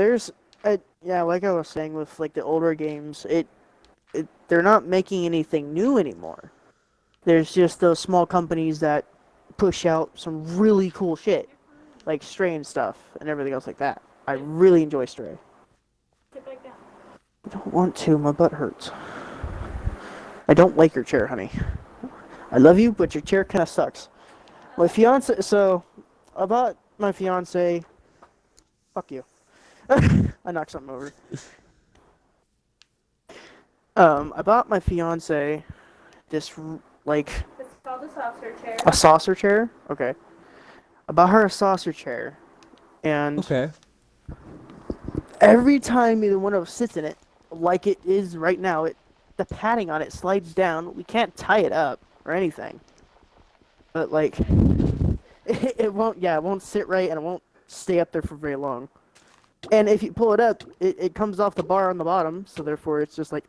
yeah, like I was saying with like the older games, they're not making anything new anymore. There's just those small companies that push out some really cool shit, like Stray and stuff, and everything else like that. I really enjoy Stray. I don't want to. My butt hurts. I don't like your chair, honey. I love you, but your chair kind of sucks. My fiance. So, about my fiance. Fuck you. I knocked something over. I bought my fiance this like It's called a saucer chair. a saucer chair. Okay. I bought her a saucer chair, and Okay. every time either one of us sits in it, like it is right now, the padding on it slides down. We can't tie it up or anything, but like it won't. Yeah, it won't sit right, and it won't stay up there for very long. And if you pull it up, it comes off the bar on the bottom, so therefore it's just like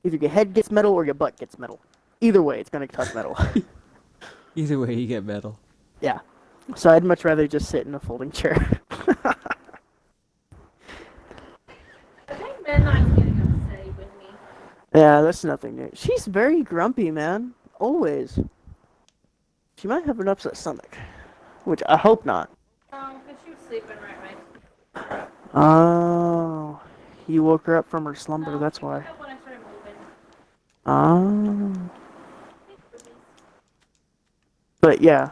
either your head gets metal or your butt gets metal. Either way, it's gonna touch metal. Either way, you get metal. Yeah. So I'd much rather just sit in a folding chair. I think Midnight's getting upset with me. Yeah, that's nothing new. She's very grumpy, man. Always. She might have an upset stomach, which I hope not. Because she was sleeping right. Oh, you woke her up from her slumber. No, That's she why. woke up when I started moving. Oh. But yeah,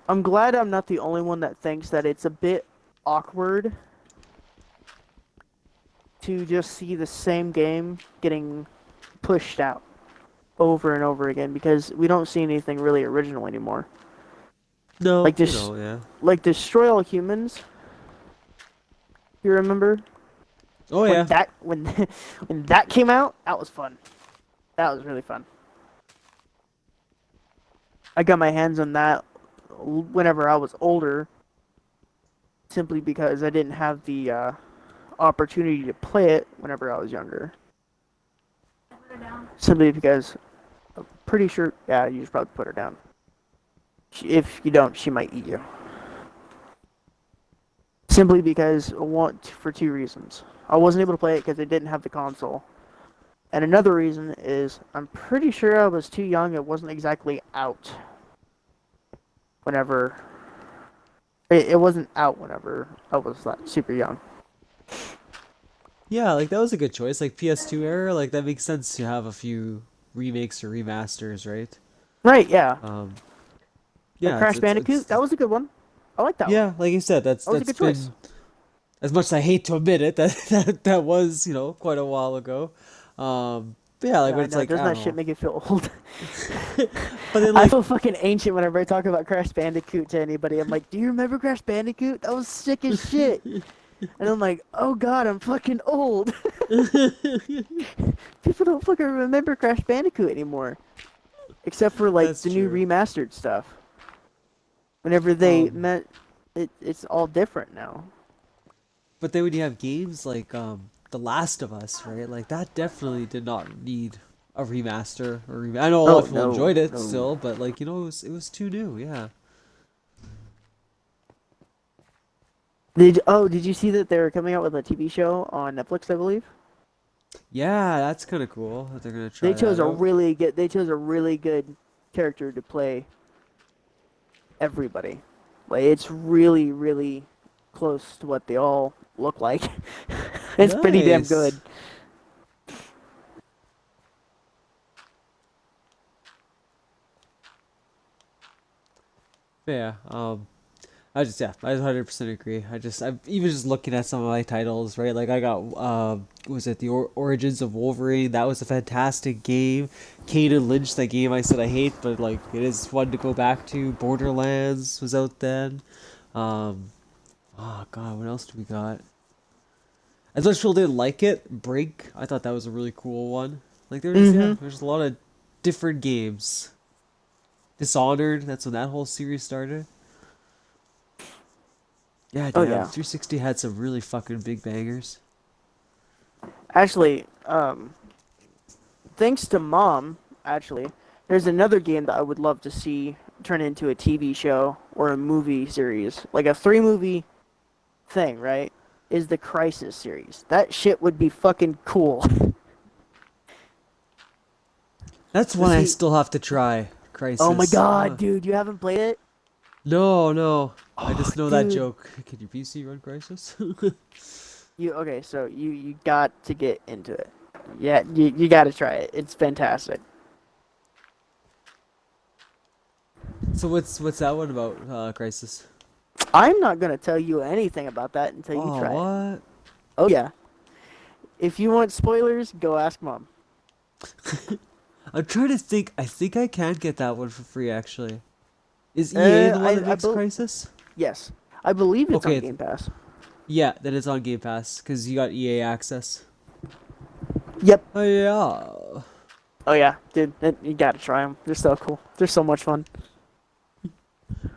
I'm glad I'm not the only one that thinks that it's a bit awkward to just see the same game getting pushed out over and over again because we don't see anything really original anymore. No, Like you this, know, yeah. like Destroy All Humans. You remember? Oh yeah. When when that came out, that was fun. That was really fun. I got my hands on that whenever I was older, simply because I didn't have the opportunity to play it whenever I was younger. I put her down. Simply because I'm pretty sure, yeah, you should probably put her down. If you don't, she might eat you. Simply because for two reasons. I wasn't able to play it because I didn't have the console. And another reason is I'm pretty sure I was too young. It wasn't exactly out whenever it wasn't out whenever I was like super young. Yeah, like that was a good choice. Like PS2 era, like that makes sense to have a few remakes or remasters, right? Right, yeah. Um, Like yeah, Crash Bandicoot, that was a good one. I like that one. yeah, like you said, That was a that's good choice. been, as much as I hate to admit it, that was, you know, quite a while ago. But yeah, like Yeah, when I it's know. like Doesn't I that don't shit know. make you feel old? But then I like feel fucking ancient whenever I talk about Crash Bandicoot to anybody. I'm like, do you remember Crash Bandicoot? That was sick as shit. And I'm like, oh god, I'm fucking old. People don't fucking remember Crash Bandicoot anymore. Except for like that's the new true. remastered stuff. Whenever they Um, meant it's all different now. but then when you have games like The Last of Us, right? Like that definitely did not need a remaster I know a lot Oh of people no, enjoyed it no. still, but like you know it was too new, yeah. Did you see that they're coming out with a TV show on Netflix, I believe? Yeah, that's kind of cool that they're gonna They try chose that a out. really good character to play everybody. Like it's really, really close to what they all look like. It's pretty damn good. Nice. Yeah. I 100% agree. I'm even just looking at some of my titles, right? Like I got, was it the Origins of Wolverine? That was a fantastic game. Kane and Lynch, that game I said I hate, but like it is fun to go back to. Borderlands was out then. Um, oh god, what else do we got? As much as people didn't like it, Brink, I thought that was a really cool one. Like Mm-hmm. there's a lot of different games. Dishonored, that's when that whole series started. Yeah, Oh damn. yeah. 360 had some really fucking big bangers. Actually, thanks to Mom, actually, there's another game that I would love to see turn into a TV show or a movie series, like a 3 movie thing, right? Is the Crisis series. That shit would be fucking cool. That's To one I see. still have to try. Oh my Crisis. god, dude, you haven't played it? No, no. I Oh, just know that dude. joke. Can your PC run Crisis? So you got to get into it. Yeah, you got to try it. It's fantastic. So what's that one about? Crisis. I'm not gonna tell you anything about that until you Oh, try it. what? Oh yeah. If you want spoilers, go ask Mom. I'm trying to think. I think I can get that one for free actually. Is EA the one that I makes Crisis? yes, I believe it's on Okay, Game Pass. yeah, then it's on Game Pass because you got EA access. Yep. Oh yeah. Oh yeah, dude, you gotta try them. They're so cool. They're so much fun.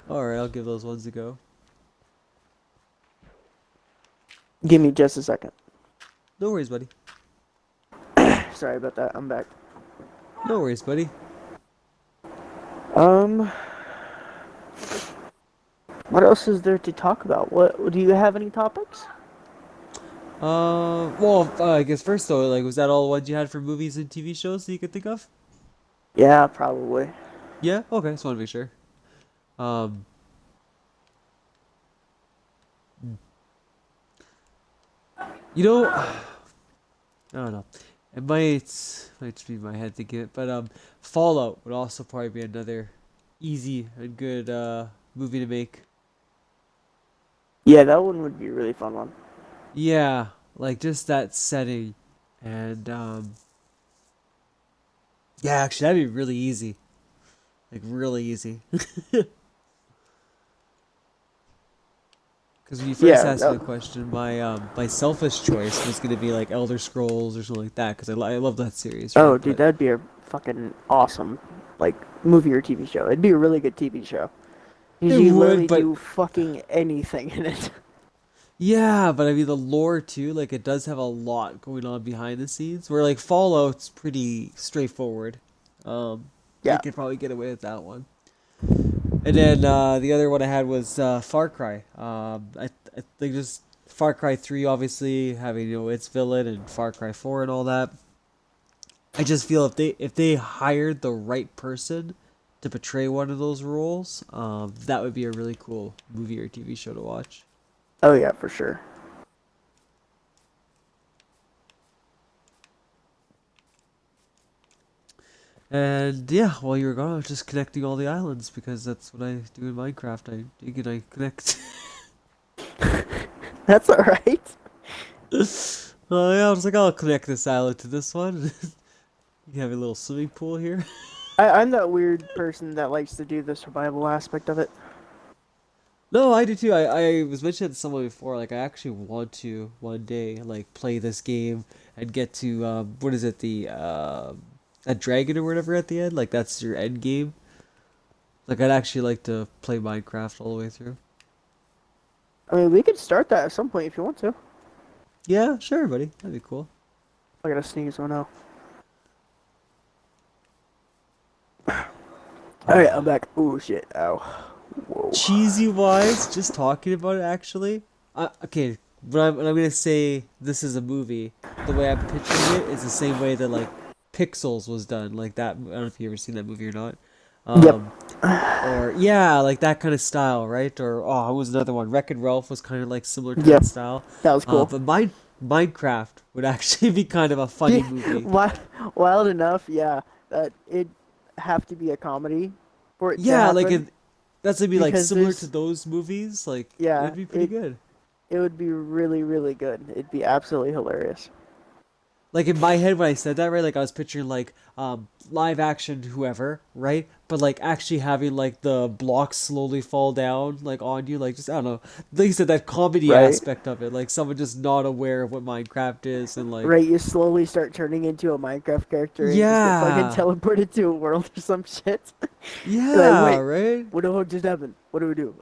All right, I'll give those ones a go. Give me just a second. No worries, buddy. Sorry about that. I'm back. No worries, buddy. Um, what else is there to talk about? What do you have any topics? Well, I guess first though, like, was that all the ones you had for movies and TV shows that you could think of? Yeah, probably. Yeah. Okay, just want to make sure. Um, you know, I don't know. It might just be my head thinking it, but Fallout would also probably be another easy and good movie to make. Yeah, that one would be a really fun one. Yeah, like just that setting, and yeah, actually that'd be really easy, like really easy. Because when you first Yeah. asked me the question, my selfish choice was gonna be like Elder Scrolls or something like that, because I love that series, right? Oh, dude, But that'd be a fucking awesome like movie or TV show. It'd be a really good TV show. Because it you would, literally but do fucking anything in it. yeah, but I mean the lore too, like it does have a lot going on behind the scenes. Where like Fallout's pretty straightforward. They Yeah. could probably get away with that one. And then the other one I had was Far Cry. I think just Far Cry 3 obviously having its villain and Far Cry 4 and all that. I just feel if they hired the right person to portray one of those roles, that would be a really cool movie or TV show to watch. Oh yeah, for sure. And yeah, while you were gone, I was just connecting all the islands because that's what I do in Minecraft. I dig and I connect. That's alright. Yeah, I was like, I'll connect this island to this one. You have a little swimming pool here. I'm that weird person that likes to do the survival aspect of it. No, I do too. I was mentioning to someone before, like I actually want to one day like play this game and get to what is it, the that dragon or whatever at the end? Like that's your end game. Like I'd actually like to play Minecraft all the way through. I mean, we could start that at some point if you want to. Yeah, sure, buddy. That'd be cool. I gotta sneeze. Oh no. Alright, I'm back. Oh shit. Ow. Whoa. Cheesy wise, just talking about it actually. Okay, when I'm gonna say this is a movie, the way I'm picturing it is the same way that like Pixels was done, like that. I don't know if you ever seen that movie or not. Yep. Or yeah, like that kind of style, right? Or oh, it was another one. Wreck-It Ralph was kind of like similar to Yep. that style. That was cool. But Minecraft would actually be kind of a funny movie. Wild enough, yeah. That it'd have to be a comedy for it to Yeah, like happen. that's gonna be like Because similar there's- to those movies. Like Yeah, it'd be pretty good. It would be really, really good. It'd be absolutely hilarious. Like in my head when I said that, right? Like I was picturing like live action whoever, right? But like actually having like the blocks slowly fall down like on you, like just I don't know. Like you said, that comedy Right. aspect of it, like someone just not aware of what Minecraft is and like Right, you slowly start turning into a Minecraft character and Yeah. just get fucking teleported to a world or some shit. yeah, wait. right? What the hell just happened? What do we do?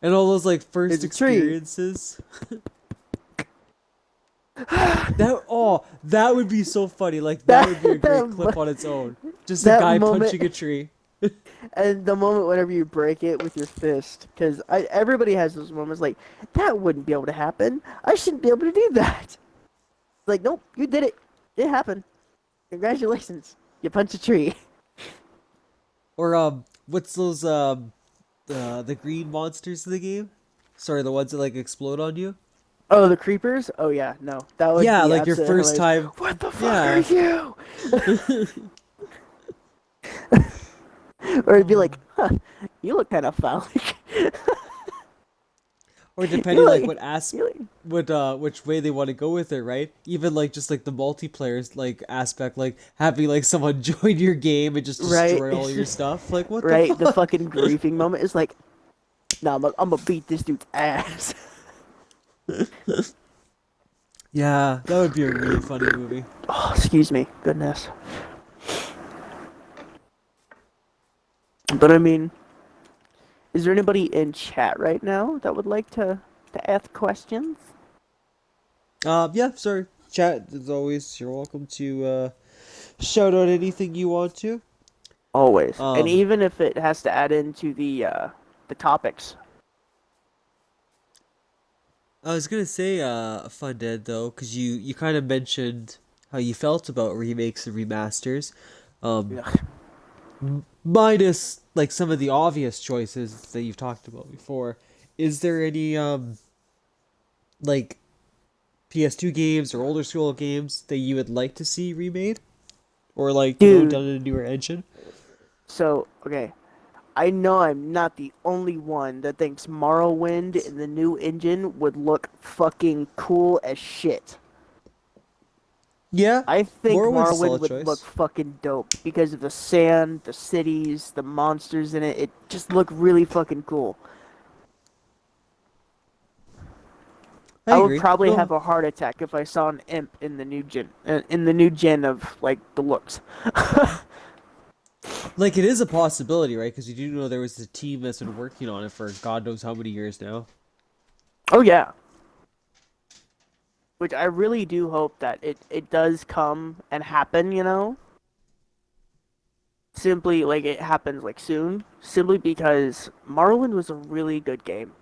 And all those like first There's a tree. experiences. That would be so funny. Like that would be a great clip on its own. Just a that guy moment- punching a tree. And the moment whenever you break it with your fist, because everybody has those moments like, that wouldn't be able to happen. I shouldn't be able to do that. Like, nope, you did it. It happened. Congratulations. You punched a tree. Or what's those the green monsters in the game? Sorry, the ones that like explode on you. Oh, the creepers? Oh yeah, no. That would Yeah, be like your absolutely first hilarious. time. What the fuck Yeah. are you? Or it'd be like, huh, you look kind of phallic. Or depending like Really? what aspect, Really? which way they want to go with it, right? Even like just like the multiplayer like aspect, like having like someone join your game and just Right. destroy all your stuff. Like what Right? the The fuck? fucking griefing moment is like, nah, I'm gonna beat this dude's ass. Yeah, that would be a really funny movie. Oh, excuse me. Goodness. But I mean, is there anybody in chat right now that would like to ask questions? Yeah, sorry. Chat, as always, you're welcome to shout out anything you want to. Always, and Um, even if it has to add into the topics. I was gonna say, Fundead though, because you kind of mentioned how you felt about remakes and remasters. Um, Yeah. Minus like some of the obvious choices that you've talked about before. Is there any like PS2 games or older school games that you would like to see remade or like Dude, done in a newer engine? so okay, I know I'm not the only one that thinks Morrowind in the new engine would look fucking cool as shit. Yeah, I think Morrowind's a Morrowind solid would look choice. fucking dope because of the sand, the cities, the monsters in it. It just looked really fucking cool. I I would agree. probably No, have a heart attack if I saw an imp in the new gen of like the looks. like it is a possibility, right? Because you do know there was a team that's been working on it for God knows how many years now. Oh yeah, which I really do hope that it does come and happen. Simply like it happens like soon. Simply because Morrowind was a really good game.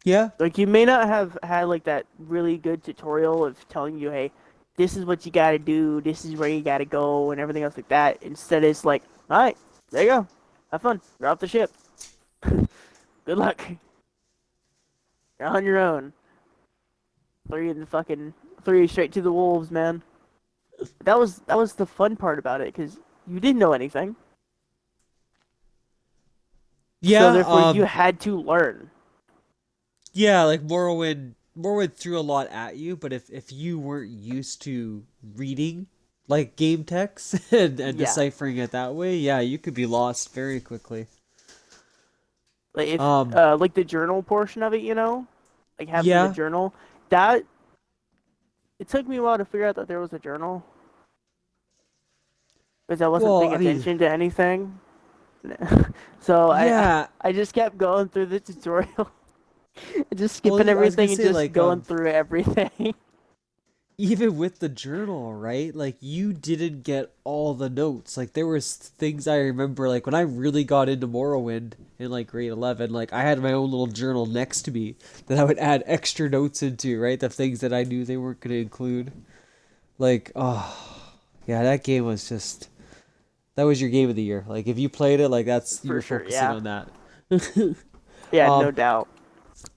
Yeah. Like you may not have had like that really good tutorial of telling you, hey, this is what you gotta do, this is where you gotta go, and everything else like that. Instead, it's like, all right, there you go, have fun, you're off the ship, good luck, you're on your own. Threw you straight to the wolves, man. That was the fun part about it, because you didn't know anything, so Yeah, therefore you had to learn. yeah, like Morrowind threw a lot at you, but if you weren't used to reading like game text and Yeah, deciphering it that way, yeah, you could be lost very quickly. like if Um, like the journal portion of it, like having the yeah, journal, that it took me a while to figure out that there was a journal because I wasn't well, paying I mean, attention to anything. So I yeah, I just kept going through the tutorial, just well, skipping I was gonna everything and say just like going through everything. even with the journal, right? Like you didn't get all the notes. Like there was things I remember like when I really got into Morrowind in like grade 11, like I had my own little journal next to me that I would add extra notes into, right? The things that I knew they weren't going to include. Like, oh, yeah, that game was just that was your game of the year. Like if you played it, like that's you For were sure, focusing yeah, on that. yeah, um no doubt.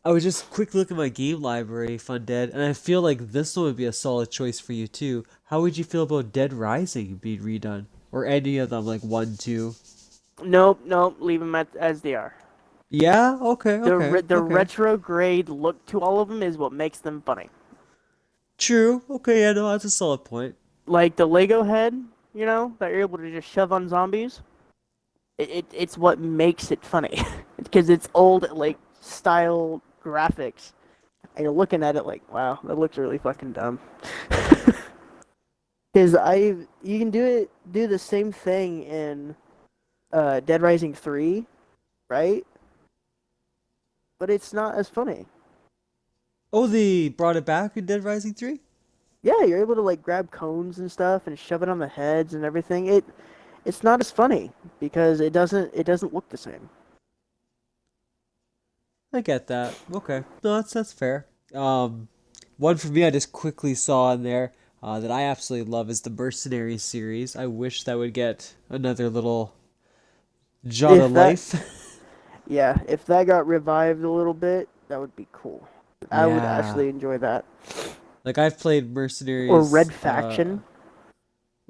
I was just quick look at my game library, Fundead, and I feel like this one would be a solid choice for you too. How would you feel about Dead Rising being redone, or any of them, like one, two? Nope, nope, leave them as they are. Yeah. Okay. Okay. The Okay. retrograde look to all of them is what makes them funny. True. Okay. Yeah. No, that's a solid point. Like the Lego head, that you're able to just shove on zombies. It's what makes it funny because it's old like style graphics and you're looking at it like wow that looks really fucking dumb because I you can do the same thing in Dead Rising 3, right? But it's not as funny. Oh, they brought it back in Dead Rising 3? Yeah, you're able to like grab cones and stuff and shove it on the heads and everything. It's not as funny because it doesn't look the same. I get that. Okay. No, that's fair. One for me I just quickly saw in there that I absolutely love is the Mercenaries series. I wish that would get another little jot If of that life. Yeah, if that got revived a little bit, that would be cool. I would Yeah. actually enjoy that. Like I've played Or Mercenaries. Red Faction.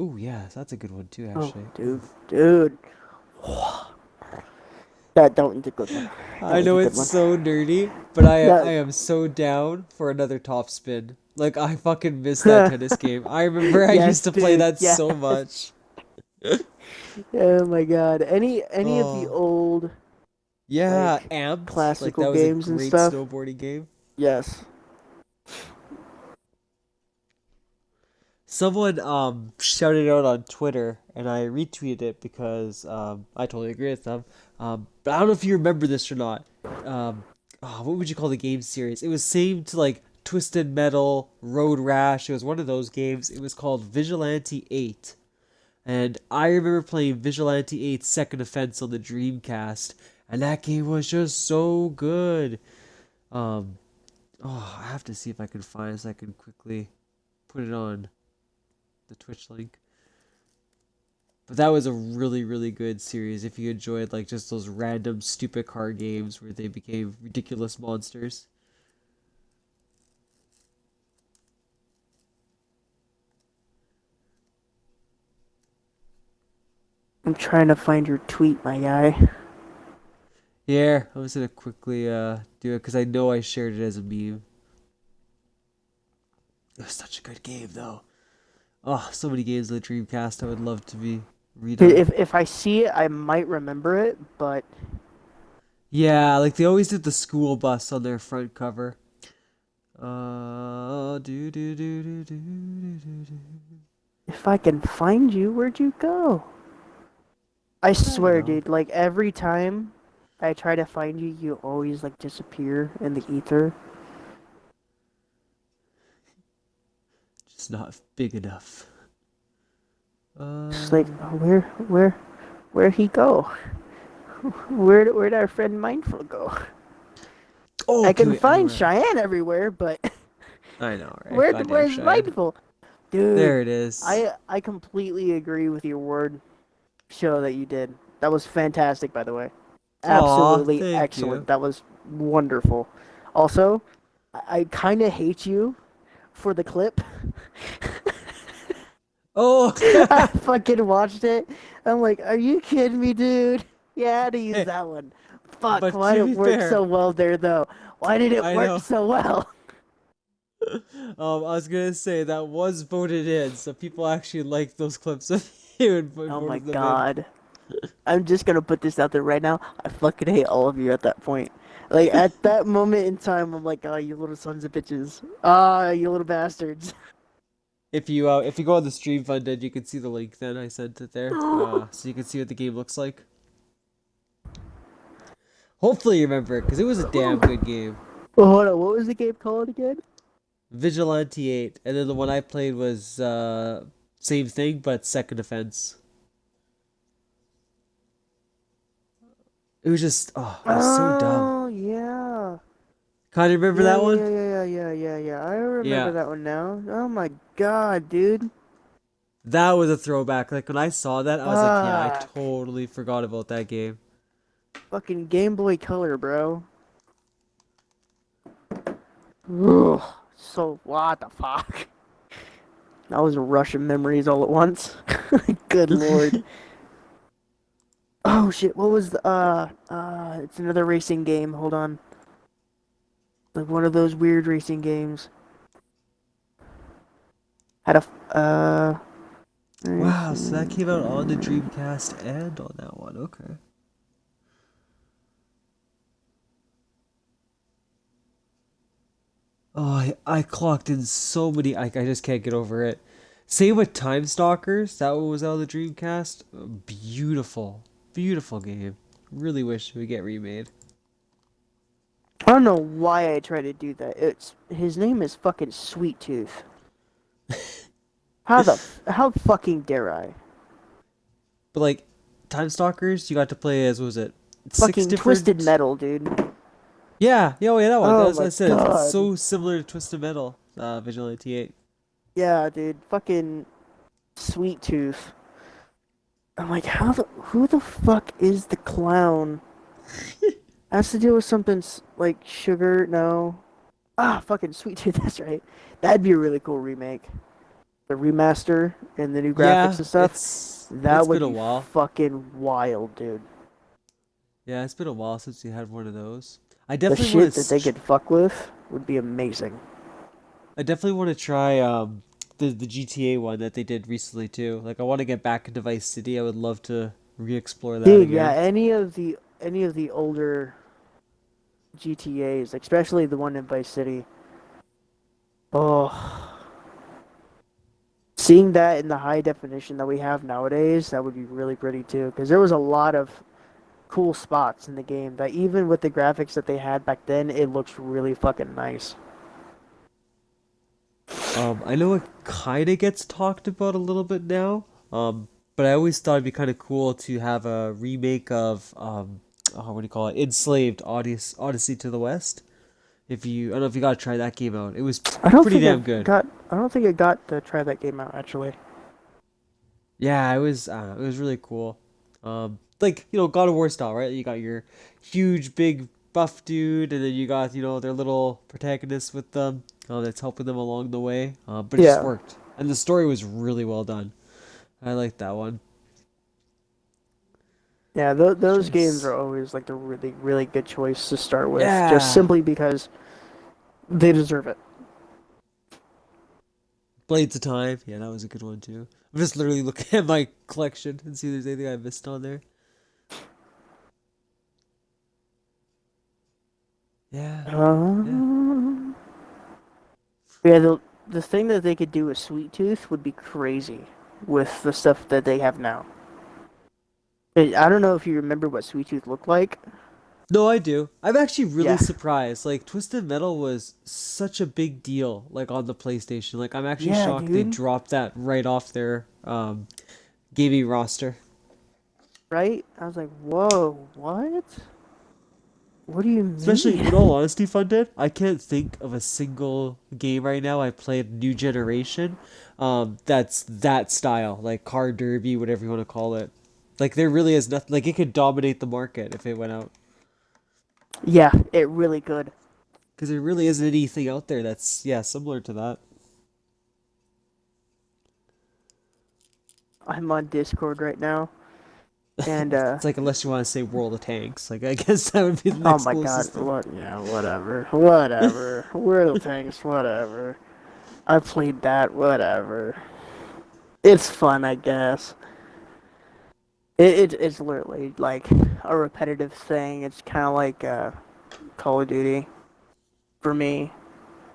Oh yeah, that's a good one too, Oh, actually. dude. That was a good one. That I was a know good it's one. so nerdy, but I That, am so down for another top spin. Like I fucking miss that tennis game. I remember I used yes, to play dude. that Yes. so much. Oh my god. Any of the Oh old yeah, like Amped. Like classical that was a games and great stuff? snowboarding game. Yes. Someone shouted out on Twitter, and I retweeted it because I totally agree with them. But I don't know if you remember this or not. Um, what would you call the game series? It was same to like Twisted Metal, Road Rash. It was one of those games. It was called Vigilante 8. And I remember playing Vigilante 8 Second Offense on the Dreamcast. And that game was just so good. Um, I have to see if I can find this. I can quickly put it on the Twitch link. But that was a really, really good series if you enjoyed like just those random stupid card games where they became ridiculous monsters. I'm trying to find your tweet, my guy. Yeah, I was gonna quickly do it because I know I shared it as a meme. It was such a good game though. Oh, so many games on the Dreamcast I would love to be redone. If I see it, I might remember it, but Yeah, like they always did the school bus on their front cover. Do do do do do do do do. if I can find you, where'd you go? I I don't swear, know. dude, like every time I try to find you, you always like disappear in the ether. Just not big enough. Just like, oh, where he go? Where'd our friend Mindful go? Oh, I okay, can wait, I know find where. Cheyenne everywhere, but I know, right? Goddamn where's Cheyenne. Mindful? Dude, There it is. I completely agree with your word show that you did. That was fantastic, by the way. Aw, Absolutely thank excellent. you. That was wonderful. Also, I kind of hate you for the clip. Oh, I fucking watched it. I'm like, are you kidding me, dude? Yeah, I had to use hey, that one. Fuck, but why to did be it work fair, so well there, though? Why did it I work know. so well? I was gonna say that was voted in, so people actually liked those clips of you and Oh my voted them in. god. I'm just gonna put this out there right now. I fucking hate all of you at that point. Like, at that moment in time, I'm like, oh, you little sons of bitches. Ah, you little bastards. If you go on the stream funded, you can see the link. Then I sent it there, so you can see what the game looks like. Hopefully you remember it, because it was a damn good game. Well, hold on, what was the game called again? Vigilante 8, and then the one I played was same thing but second offense. It was just it was so dumb. Oh, yeah. Kind of remember Yeah, that yeah, one? yeah, yeah, yeah, yeah, yeah. I remember Yeah, that one now. Oh my god, dude. that was a throwback. Like when I saw that, I was like, yeah, I Fuck. totally forgot about that game. Fucking Game Boy Color, bro. Ugh. So, what the fuck? That was a rush of memories all at once. Good lord. Oh shit, what was the, it's another racing game. Hold on. Like one of those weird racing games. Had a, Wow, so that racing. came out on the Dreamcast and on that one. Okay. Oh, I clocked in so many. I just can't get over it. Same with Time Stalkers. That one was out of the Dreamcast. Beautiful, beautiful game. Really wish it would get remade. I don't know why I try to do that. It's his name is fucking Sweet Tooth. How fucking dare I? But like, Time Stalkers, you got to play as what was it six Fucking Twisted different? Metal, dude. Yeah, yeah, oh yeah, that one. Oh I my said it's god. so similar to Twisted Metal. Vigilante 8. Yeah, dude. Fucking Sweet Tooth. I'm like, who the fuck is the clown? Has to deal with something like sugar? No. Ah, fucking Sweet Tooth. That's right. That'd be a really cool remake. The remaster and the new graphics Yeah, and stuff. it's That would been a be while. fucking wild, dude. Yeah, it's been a while since we had one of those. The shit that they could fuck with would be amazing. I definitely want to try the GTA one that they did recently too. Like I want to get back into Vice City. I would love to re-explore that Dude, yeah, again. any of the older GTAs, especially the one in Vice City. Oh, seeing that in the high definition that we have nowadays, that would be really pretty too. Because there was a lot of cool spots in the game that even with the graphics that they had back then, it looks really fucking nice. I know it kind of gets talked about a little bit now. But I always thought it'd be kind of cool to have a remake of oh, what do you call it? Enslaved Odyssey to the West. If you, I don't know if you gotta try that game out. It was I don't pretty think damn good. I don't think I got to try that game out actually. Yeah, it was. I don't know, it was really cool. Like God of War style, right? You got your huge, big, buff dude, and then you got their little protagonist with them that's helping them along the way. But it just Yeah. worked, and the story was really well done. I like that one. Yeah, those games Just are always like the really, really good choice to start with, just yeah, simply because they deserve it. Blades of Time. Yeah, that was a good one too. I'm just literally looking at my collection and see if there's anything I missed on there. Yeah, yeah. Um, yeah, the thing that they could do with Sweet Tooth would be crazy with the stuff that they have now. I don't know if you remember what Sweet Tooth looked like. No, I do. I'm actually really Yeah. surprised. Like Twisted Metal was such a big deal, like on the PlayStation. Like I'm actually Yeah, shocked they dude. dropped that right off their gaming roster. Right? I was like, whoa, what? What do you Especially, in mean? all honesty, Funded, I can't think of a single game right now I played new generation, that's that style, like car derby, whatever you want to call it. Like there really is nothing. Like it could dominate the market if it went out, Yeah, it really could. because there really isn't anything out there that's similar to that. I'm on Discord right now, and It's like unless you want to say World of Tanks, like I guess that would be the oh next my god, closest thing. what? Yeah, whatever, whatever. World of Tanks, whatever. I played that, whatever. It's fun, I guess. It's literally like a repetitive thing. It's kind of like Call of Duty for me.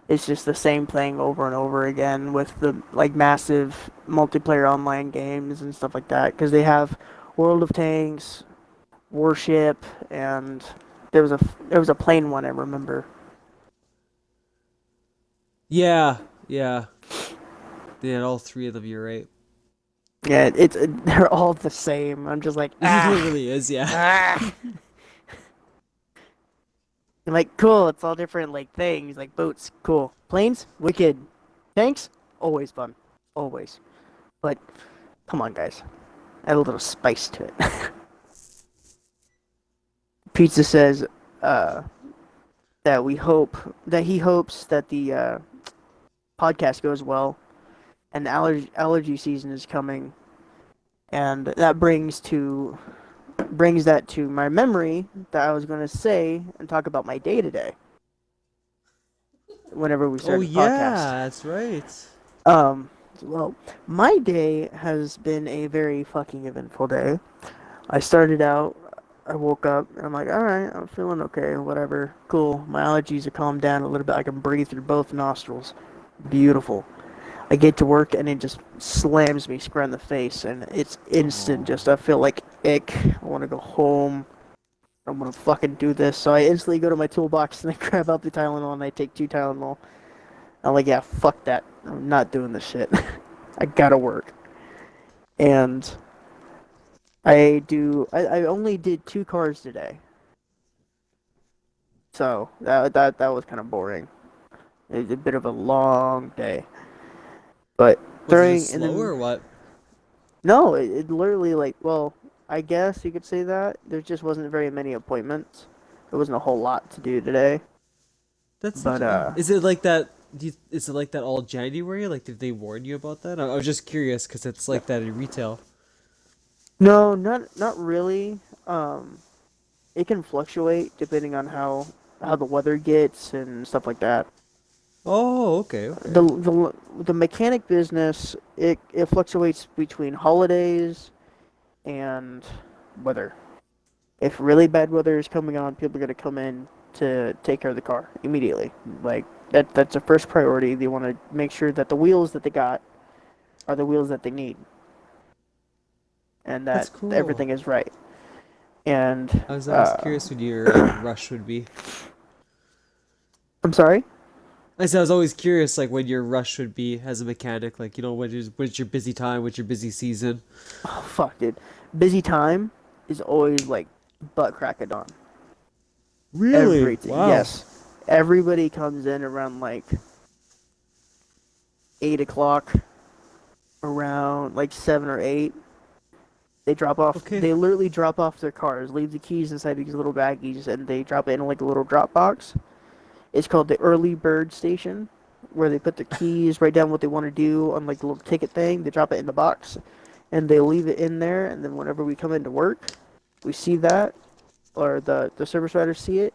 It's just the same thing over and over again with the like massive multiplayer online games and stuff like that. Because they have World of Tanks, Warship, and there was a plane one I remember. Yeah, yeah, they had all three of them. You're right. Yeah, they're all the same. I'm just like It ah literally is. Yeah. ah. I'm like cool. It's all different like things like boats, cool. Planes, wicked. Tanks, always fun, always. But come on, guys, add a little spice to it. Pizza says uh, that he hopes that the podcast goes well, and the allergy season is coming, and that brings that to my memory that I was going to say and talk about my day today. Whenever we Oh started the podcast, yeah, that's right. um, well, my day has been a very fucking eventful day. I started out. I woke up and I'm like, all right, I'm feeling okay, whatever, cool. My allergies are calmed down a little bit. I can breathe through both nostrils. Beautiful. I get to work and it just slams me square in the face, and it's instant. Oh. Just I feel like ick. I want to go home. I'm gonna fucking do this. So I instantly go to my toolbox and I grab out the Tylenol and I take 2 Tylenol. I'm like, yeah, fuck that. I'm not doing this shit. I gotta work. And I only did 2 cars today. So that was kind of boring. It was a bit of a long day. But Was it just and slow then or what? no, it literally like, well, I guess you could say that there just wasn't very many appointments. There wasn't a whole lot to do today. That's But interesting. Is it like that? Is it like that all January? Like, did they warn you about that? I was just curious because it's like that in retail. no, not really. It can fluctuate depending on how the weather gets and stuff like that. Oh, okay, okay. The mechanic business, it fluctuates between holidays and weather. If really bad weather is coming on, people are gonna come in to take care of the car immediately. Like that's a first priority. They want to make sure that the wheels that they got are the wheels that they need, and That's that cool. everything is right. And I was curious what your rush would be. I'm sorry. I said I was always curious, like when your rush would be as a mechanic, like when's your busy time, what's your busy season. Oh, fuck, dude. Busy time is always like butt crack of dawn. Really? Everything, Wow. yes. Everybody comes in around like 8 o'clock, around like 7 or 8. They drop off. Okay. They literally drop off their cars, leave the keys inside these little baggies, and they drop it in like a little drop box. It's called the early bird station, where they put the keys, write down what they want to do on like the little ticket thing. They drop it in the box, and they leave it in there. And then whenever we come into work, we see that, or the service riders see it,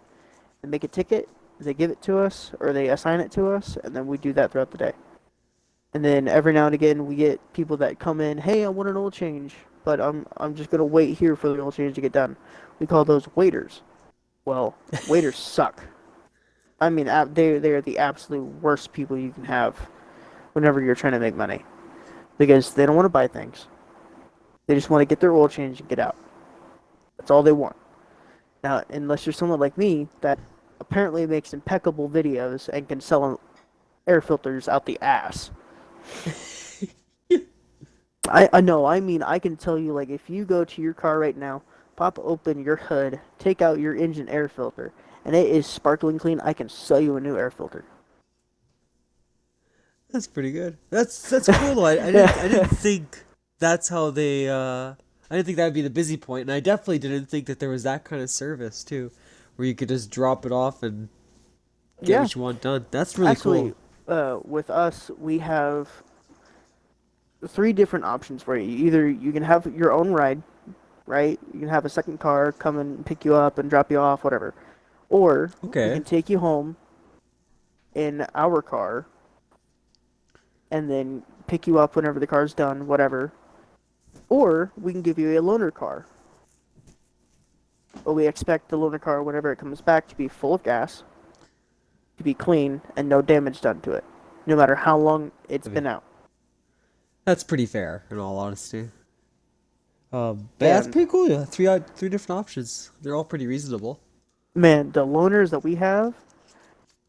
and make a ticket. They give it to us, or they assign it to us, and then we do that throughout the day. And then every now and again, we get people that come in. Hey, I want an oil change, but I'm just gonna wait here for the oil change to get done. We call those waiters. Well, waiters suck. I mean, they're the absolute worst people you can have whenever you're trying to make money, because they don't want to buy things. They just want to get their oil change and get out. That's all they want. Now, unless you're someone like me that apparently makes impeccable videos and can sell air filters out the ass. I know. I mean, I can tell you, like, if you go to your car right now, pop open your hood, take out your engine air filter, and it is sparkling clean, I can sell you a new air filter. That's pretty good. That's cool though. I didn't think that's how they I didn't think that would be the busy point, and I definitely didn't think that there was that kind of service too, where you could just drop it off and get Yeah, what you want done. That's really actually, cool. with us, we have three different options for you. Either you can have your own ride, right? You can have a second car come and pick you up and drop you off, whatever. Or we Okay. can take you home in our car and then pick you up whenever the car's done, whatever. Or we can give you a loaner car. But we expect the loaner car, whenever it comes back, to be full of gas, to be clean, and no damage done to it, no matter how long it's Okay. been out. That's pretty fair, in all honesty. But yeah, that's And pretty cool. Yeah, three different options. They're all pretty reasonable. man, the loaners that we have,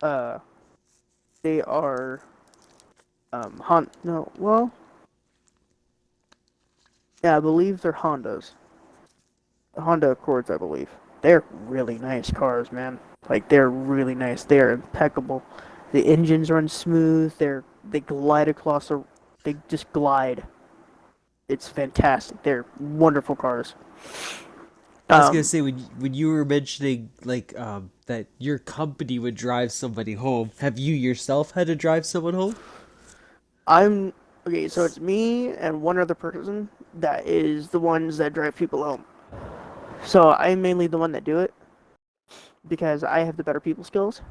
uh, they are no, well, yeah, I believe they're Hondas. Honda Accords, I believe. They're really nice cars, man. Like they're really nice. They're impeccable. The engines run smooth. They glide across the. They just glide. It's fantastic. They're wonderful cars. I was gonna Um, say when you were mentioning like that your company would drive somebody home, have you yourself had to drive someone home? I'm okay. So it's me and one other person that is the ones that drive people home. So I'm mainly the one that do it because I have the better people skills.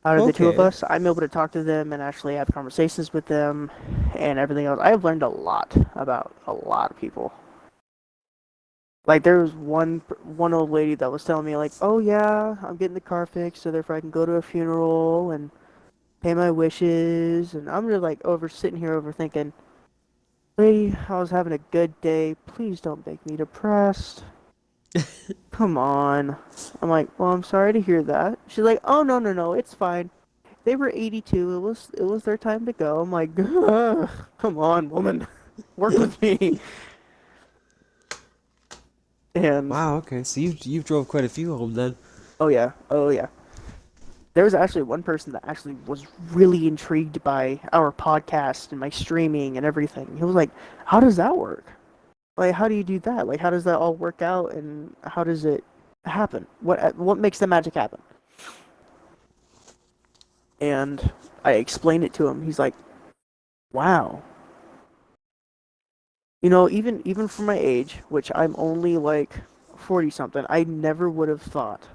Out of the two of Okay. us, I'm able to talk to them and actually have conversations with them and everything else. I've learned a lot about a lot of people. Like there was one old lady that was telling me like, "Oh yeah, I'm getting the car fixed so therefore I can go to a funeral and pay my wishes." And I'm just like over sitting here overthinking, "Lady, I was having a good day. Please don't make me depressed. Come on." I'm like, "Well, I'm sorry to hear that." She's like, "Oh no, no, no, it's fine. They were 82. It was their time to go." I'm like, "Ugh, come on, woman, work with me." And Wow. Okay. So you've drove quite a few home then. oh yeah, oh yeah. There was actually one person that actually was really intrigued by our podcast and my streaming and everything. He was like, "How does that work? Like, how do you do that? Like, how does that all work out? And how does it happen? What makes the magic happen?" And I explained it to him. He's like, "Wow, even for my age, which I'm only like 40 something, I never would have thought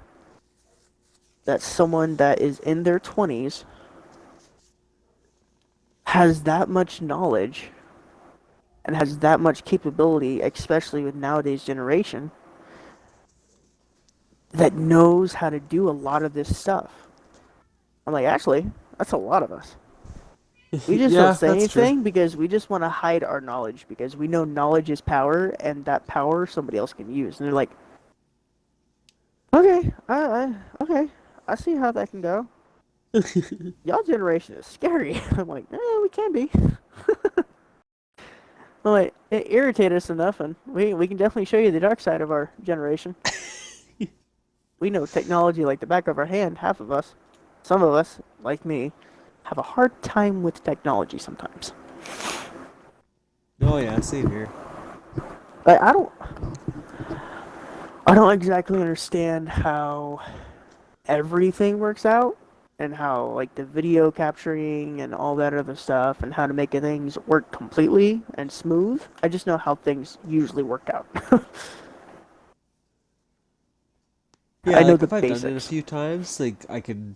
that someone that is in their 20s has that much knowledge and has that much capability, especially with nowadays generation, that knows how to do a lot of this stuff." I'm like, actually, that's a lot of us. We just don't Yeah, say that's true. anything because we just want to hide our knowledge because we know knowledge is power and that power somebody else can use. And they're like, "Okay, okay, I see how that can go." Y'all generation is scary. I'm like, we can be. Well, it irritated us enough, and we can definitely show you the dark side of our generation. We know technology like the back of our hand, half of us. Some of us, like me, have a hard time with technology sometimes. Oh yeah, same here. Like, I don't exactly understand how everything works out and how like the video capturing and all that other stuff and how to make things work completely and smooth. I just know how things usually work out. Yeah, I know like the if I've done it a basics. few times, like I can,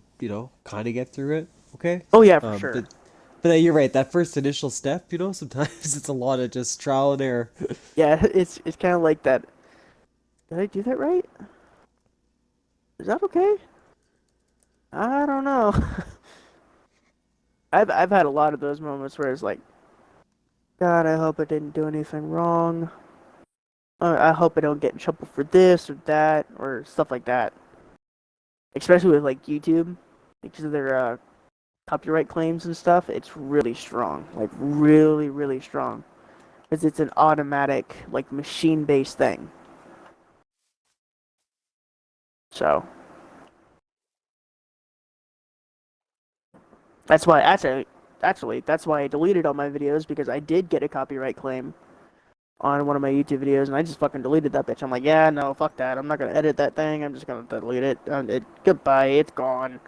kind of get through it. Okay. Oh yeah, for Um, sure. but but you're right. That first initial step, sometimes it's a lot of just trial and error. Yeah, it's kind of like that. Did I do that right? Is that okay? I don't know. I've had a lot of those moments where it's like, God, I hope I didn't do anything wrong. I hope I don't get in trouble for this or that or stuff like that. Especially with like YouTube, because of their copyright claims and stuff. It's really strong, like really, really strong, because it's an automatic, like machine-based thing. So that's why actually that's why I deleted all my videos because I did get a copyright claim on one of my YouTube videos, and I just fucking deleted that bitch. I'm like, yeah, no, fuck that. I'm not gonna edit that thing. I'm just gonna delete it. Goodbye. It's gone.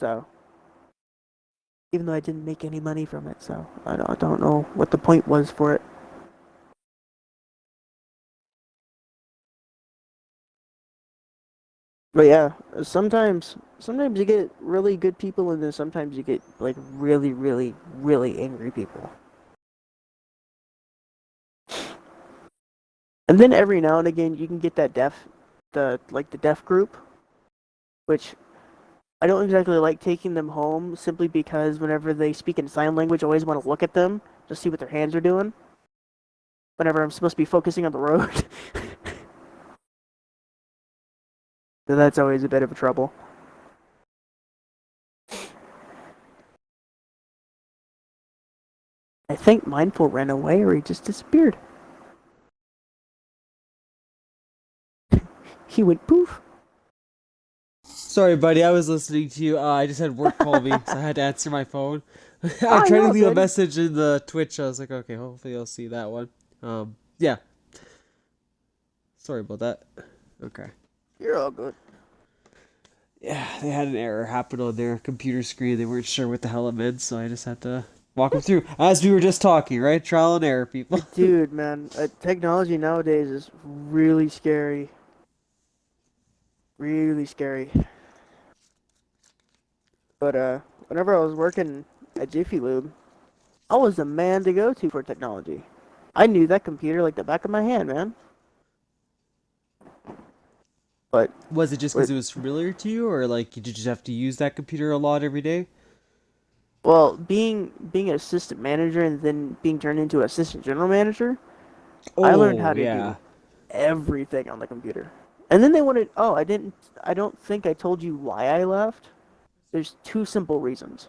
So even though I didn't make any money from it, so I don't know what the point was for it. But yeah, sometimes you get really good people, and then sometimes you get like really, really, really angry people. And then every now and again you can get that the deaf group, which I don't exactly like taking them home simply because whenever they speak in sign language, I always want to look at them to see what their hands are doing. Whenever I'm supposed to be focusing on the road, so that's always a bit of a trouble. I think Mindful ran away or he just disappeared. He went poof. Sorry, buddy. I was listening to you. I just had work call me, so I had to answer my phone. I Ah, tried you're to all leave a good. message in the Twitch. I was like, okay, hopefully you'll see that one. Yeah. Sorry about that. Okay. You're all good. Yeah, they had an error happen on their computer screen. They weren't sure what the hell it meant, so I just had to walk them through. As we were just talking, right? Trial and error, people. Dude, man, technology nowadays is really scary. Really scary. But whenever I was working at Jiffy Lube, I was the man to go to for technology. I knew that computer like the back of my hand, man. But Was it just because with it was familiar to you, or like did you just have to use that computer a lot every day? well, being an assistant manager and then being turned into assistant general manager, I learned how Oh, to do yeah. everything on the computer. And then they wanted, oh, I don't think I told you why I left. There's two simple reasons.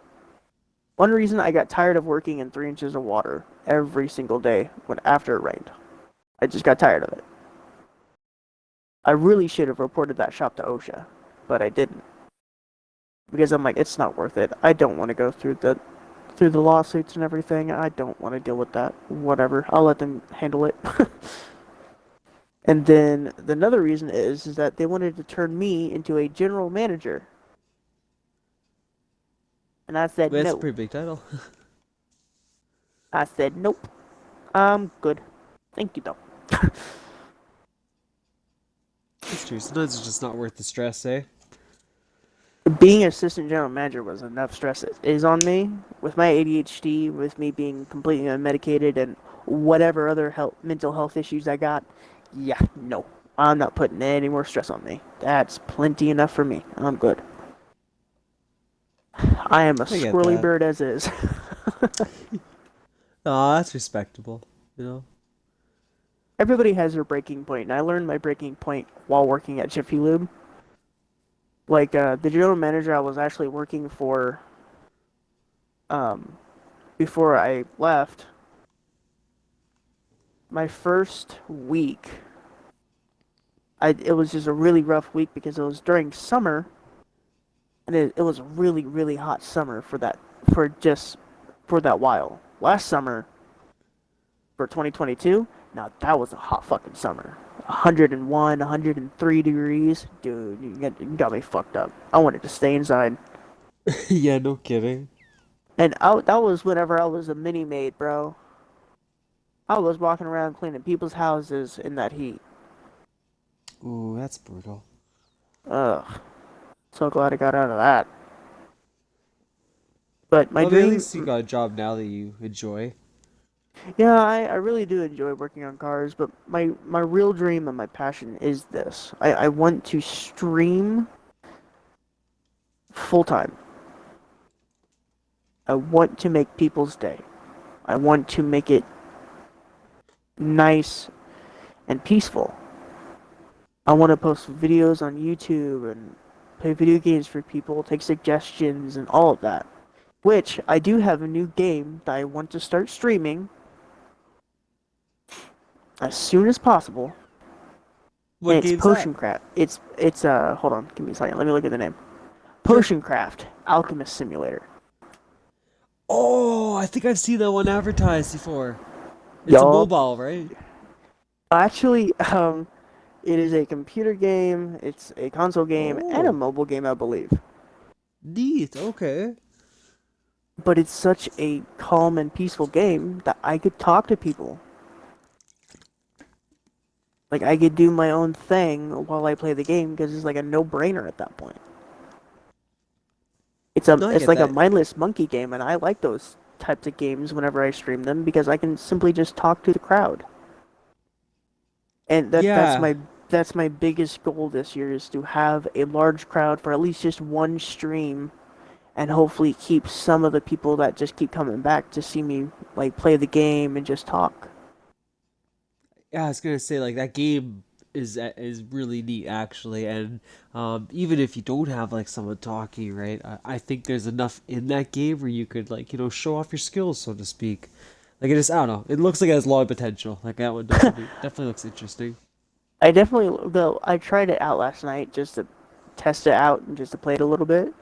One reason I got tired of working in 3 inches of water every single day when after it rained. I just got tired of it. I really should have reported that shop to OSHA, but I didn't because I'm like, it's not worth it. I don't want to go through the lawsuits and everything. I don't want to deal with that. Whatever. I'll let them handle it. And then the another reason is that they wanted to turn me into a general manager, and I said That's a no. pretty big title. I said nope. I'm good. Thank you though. It's true. Sometimes it's just not worth the stress, eh? Being assistant general manager was enough stress it is on me with my ADHD, with me being completely unmedicated, and whatever other mental health issues I got. Yeah, no, I'm not putting any more stress on me. That's plenty enough for me. I'm good. I am a I get squirrely that. bird as is. Aw, that's respectable. You know? Everybody has their breaking point, and I learned my breaking point while working at Jiffy Lube. like the general manager I was actually working for um before I left, my first week, it was just a really rough week because it was during summer, and it was a really really hot summer for that while. Last summer for 2022, now that was a hot fucking summer. 101, 103 degrees, dude. You got me fucked up. I wanted to stay inside. Yeah, no kidding. And that was whenever I was a mini maid, bro. I was walking around cleaning people's houses in that heat. Ooh, that's brutal. Ugh. So glad I got out of that. But my Well, I mean, at dream, least you got a job now that you enjoy. yeah, I really do enjoy working on cars, but my real dream and my passion is this. I want to stream full time. I want to make people's day. I want to make it nice and peaceful. I want to post videos on YouTube and play video games for people, take suggestions and all of that. Which I do have a new game that I want to start streaming as soon as possible. What And it's game's that? Potion Craft. It's hold on, give me a second. Let me look at the name. Potion Craft Alchemist Simulator. Oh, I think I've seen that one advertised before. It's a Y'all, mobile, right? actually, it is a computer game, it's a console game, and a Oh, mobile game, I believe. neat. Okay. But it's such a calm and peaceful game that I could talk to people. Like I could do my own thing while I play the game because it's like a no-brainer at that point. No, I It's get like a that. mindless monkey game, and I like those types of games whenever I stream them because I can simply just talk to the crowd. And Yeah. that's my biggest goal this year is to have a large crowd for at least just one stream and hopefully keep some of the people that just keep coming back to see me like play the game and just talk. Yeah, I was gonna say like that game is really neat actually, and even if you don't have like someone talking, right? I think there's enough in that game where you could like show off your skills, so to speak. Like it just I don't know. It looks like it has a lot of potential. Like that one definitely looks interesting. I definitely though I tried it out last night just to test it out and just to play it a little bit.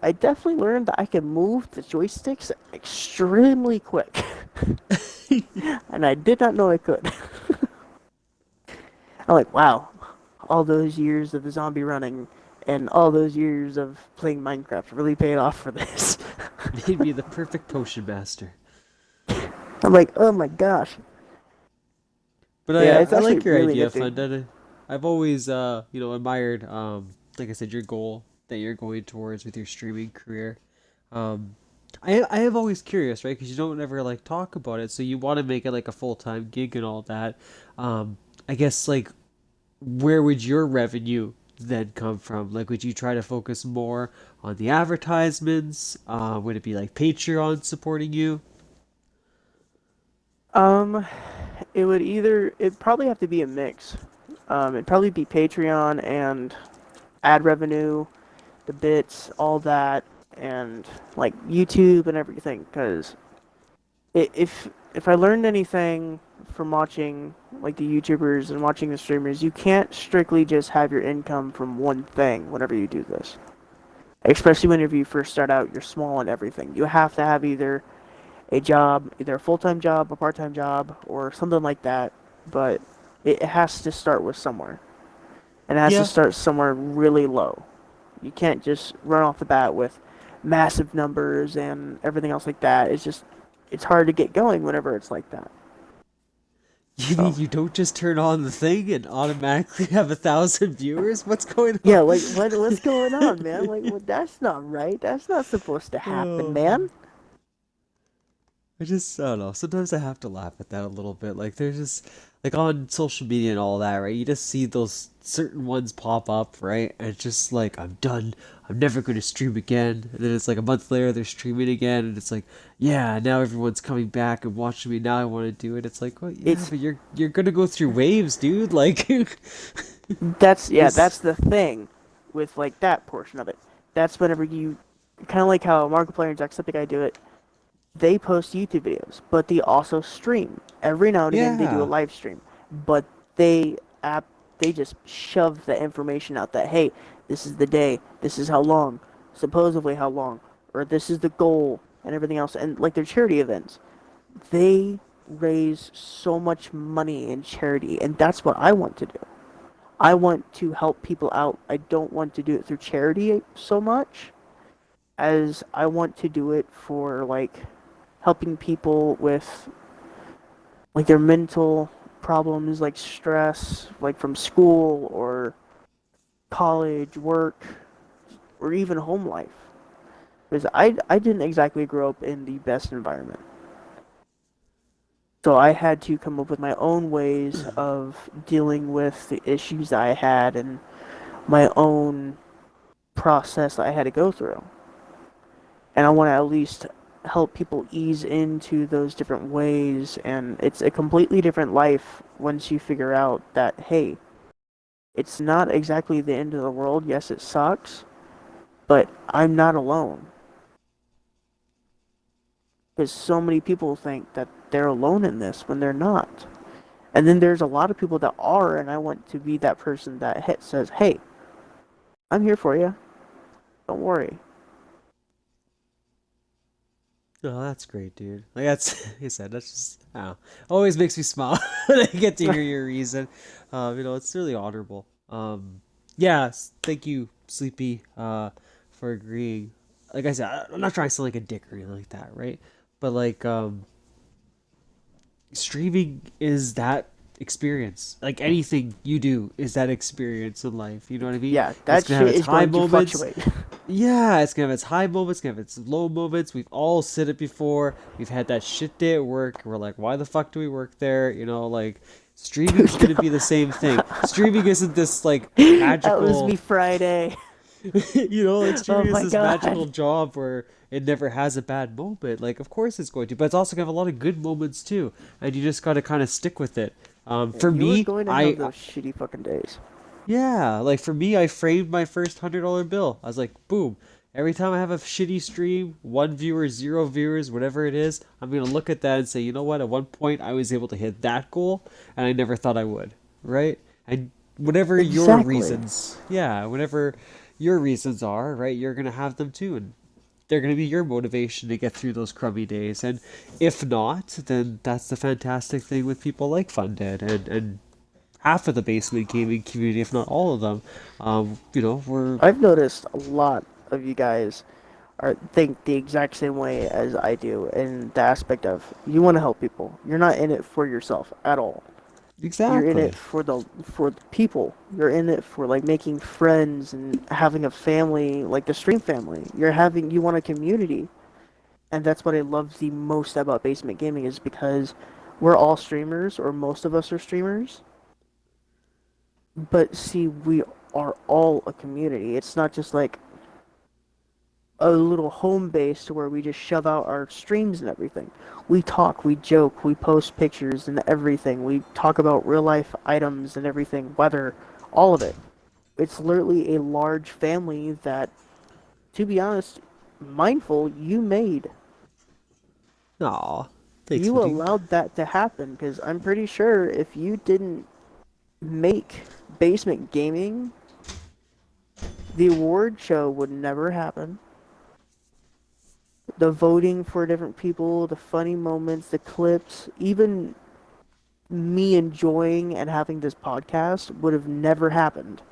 I definitely learned that I can move the joysticks extremely quick. And I did not know I could. I'm like, wow, all those years of zombie running and all those years of playing Minecraft really paid off for this. Made me the perfect potion master. I'm like, oh my gosh. But Yeah, it's I actually like your really idea, nifty. Funded. I've always admired like I said your goal that you're going towards with your streaming career. Um I have always curious, right? Because you don't ever like talk about it, so you want to make it like a full-time gig and all that. I guess like where would your revenue then come from? Like would you try to focus more on the advertisements? Would it be like Patreon supporting you? Um, it'd probably have to be a mix. It'd probably be Patreon and ad revenue, the bits, all that, and like YouTube and everything. Because if I learned anything from watching like the YouTubers and watching the streamers, you can't strictly just have your income from one thing whenever you do this. Especially whenever you first start out, you're small and everything. You have to have either a job, either a full-time job, a part-time job, or something like that. But it has to start with somewhere, and it has to Yeah. start somewhere really low. You can't just run off the bat with massive numbers and everything else like that. It's hard to get going whenever it's like that. You mean So you don't just turn on the thing and automatically have 1,000 viewers? What's going on? yeah, like what's going on, man? Like that's not right. That's not supposed to happen, Oh, man. I don't know. Sometimes I have to laugh at that a little bit. Like there's just like on social media and all that, right? You just see those certain ones pop up, right? And it's just like I'm done. I'm never going to stream again. And then it's like a month later they're streaming again, and it's like, yeah, now everyone's coming back and watching me. Now I want to do it. It's like, well, yeah, It's but you're gonna go through waves, dude. Like that's yeah, this. that's the thing with like that portion of it. That's whenever you kind of like how Markiplier and Jacksepticeye do it. They post YouTube videos, but they also stream. Every now and again, they do a Yeah. live stream, but they app they just shove the information out that hey, this is the day, this is how long, supposedly how long, or this is the goal and everything else, and like their charity events, they raise so much money in charity, and that's what I want to do. I want to help people out. I don't want to do it through charity so much as I want to do it for like helping people with like their mental problems like stress like from school or college, work, or even home life. Because I didn't exactly grow up in the best environment. So I had to come up with my own ways of dealing with the issues I had and my own process I had to go through. And I want to at least help people ease into those different ways, and it's a completely different life once you figure out that hey, it's not exactly the end of the world. Yes, it sucks, but I'm not alone. Because so many people think that they're alone in this when they're not. And then there's a lot of people that are, and I want to be that person that says, hey, I'm here for you. Don't worry. Oh, that's great, dude. Like that's like I said, that's just always makes me smile when I get to hear your reason. It's really honorable. Yeah, thank you, Sleepy, for agreeing. Like I said, I'm not trying to sound like a dick or anything like that, right? But like, streaming is that experience. Like anything you do is that experience in life. You know what I mean? Yeah, It's that gonna have shit its is high going to moments. fluctuate. Yeah, it's gonna have its high moments, it's gonna have its low moments. We've all said it before. We've had that shit day at work. We're like, why the fuck do we work there? Like streaming's gonna be the same thing. Streaming isn't this like That was me magical, Friday. like Oh streaming is my this magical god. job where it never has a bad moment. Like, of course it's going to, but it's also gonna have a lot of good moments too, and you just gotta kind of stick with it. For You were me, going to have those shitty fucking days. yeah, like for me, I framed my first $100 bill. I was like, boom. Every time I have a shitty stream, one viewer, zero viewers, whatever it is, I'm gonna look at that and say, you know what? At one point, I was able to hit that goal, and I never thought I would, right? And whatever your Exactly. reasons, yeah, whatever your reasons are, right? You're gonna have them too, and they're gonna be your motivation to get through those crummy days. And if not, then that's the fantastic thing with people like Fundead and half of the basement gaming community, if not all of them. We're I've noticed a lot of you guys are think the exact same way as I do in the aspect of you want to help people. You're not in it for yourself at all. You're in it exactly. for the people. You're in it for like making friends and having a family, like the stream family. You want a community. And that's what I love the most about basement gaming is because we're all streamers or most of us are streamers. But see, we are all a community. It's not just like a little home base to where we just shove out our streams and everything. We talk, we joke, we post pictures and everything. We talk about real life items and everything, weather, all of it. It's literally a large family that, to be honest, mindful, you made. Aw, thanks, You buddy. allowed that to happen because I'm pretty sure if you didn't make basement gaming, the award show would never happen. The voting for different people, the funny moments, the clips, even me enjoying and having this podcast would have never happened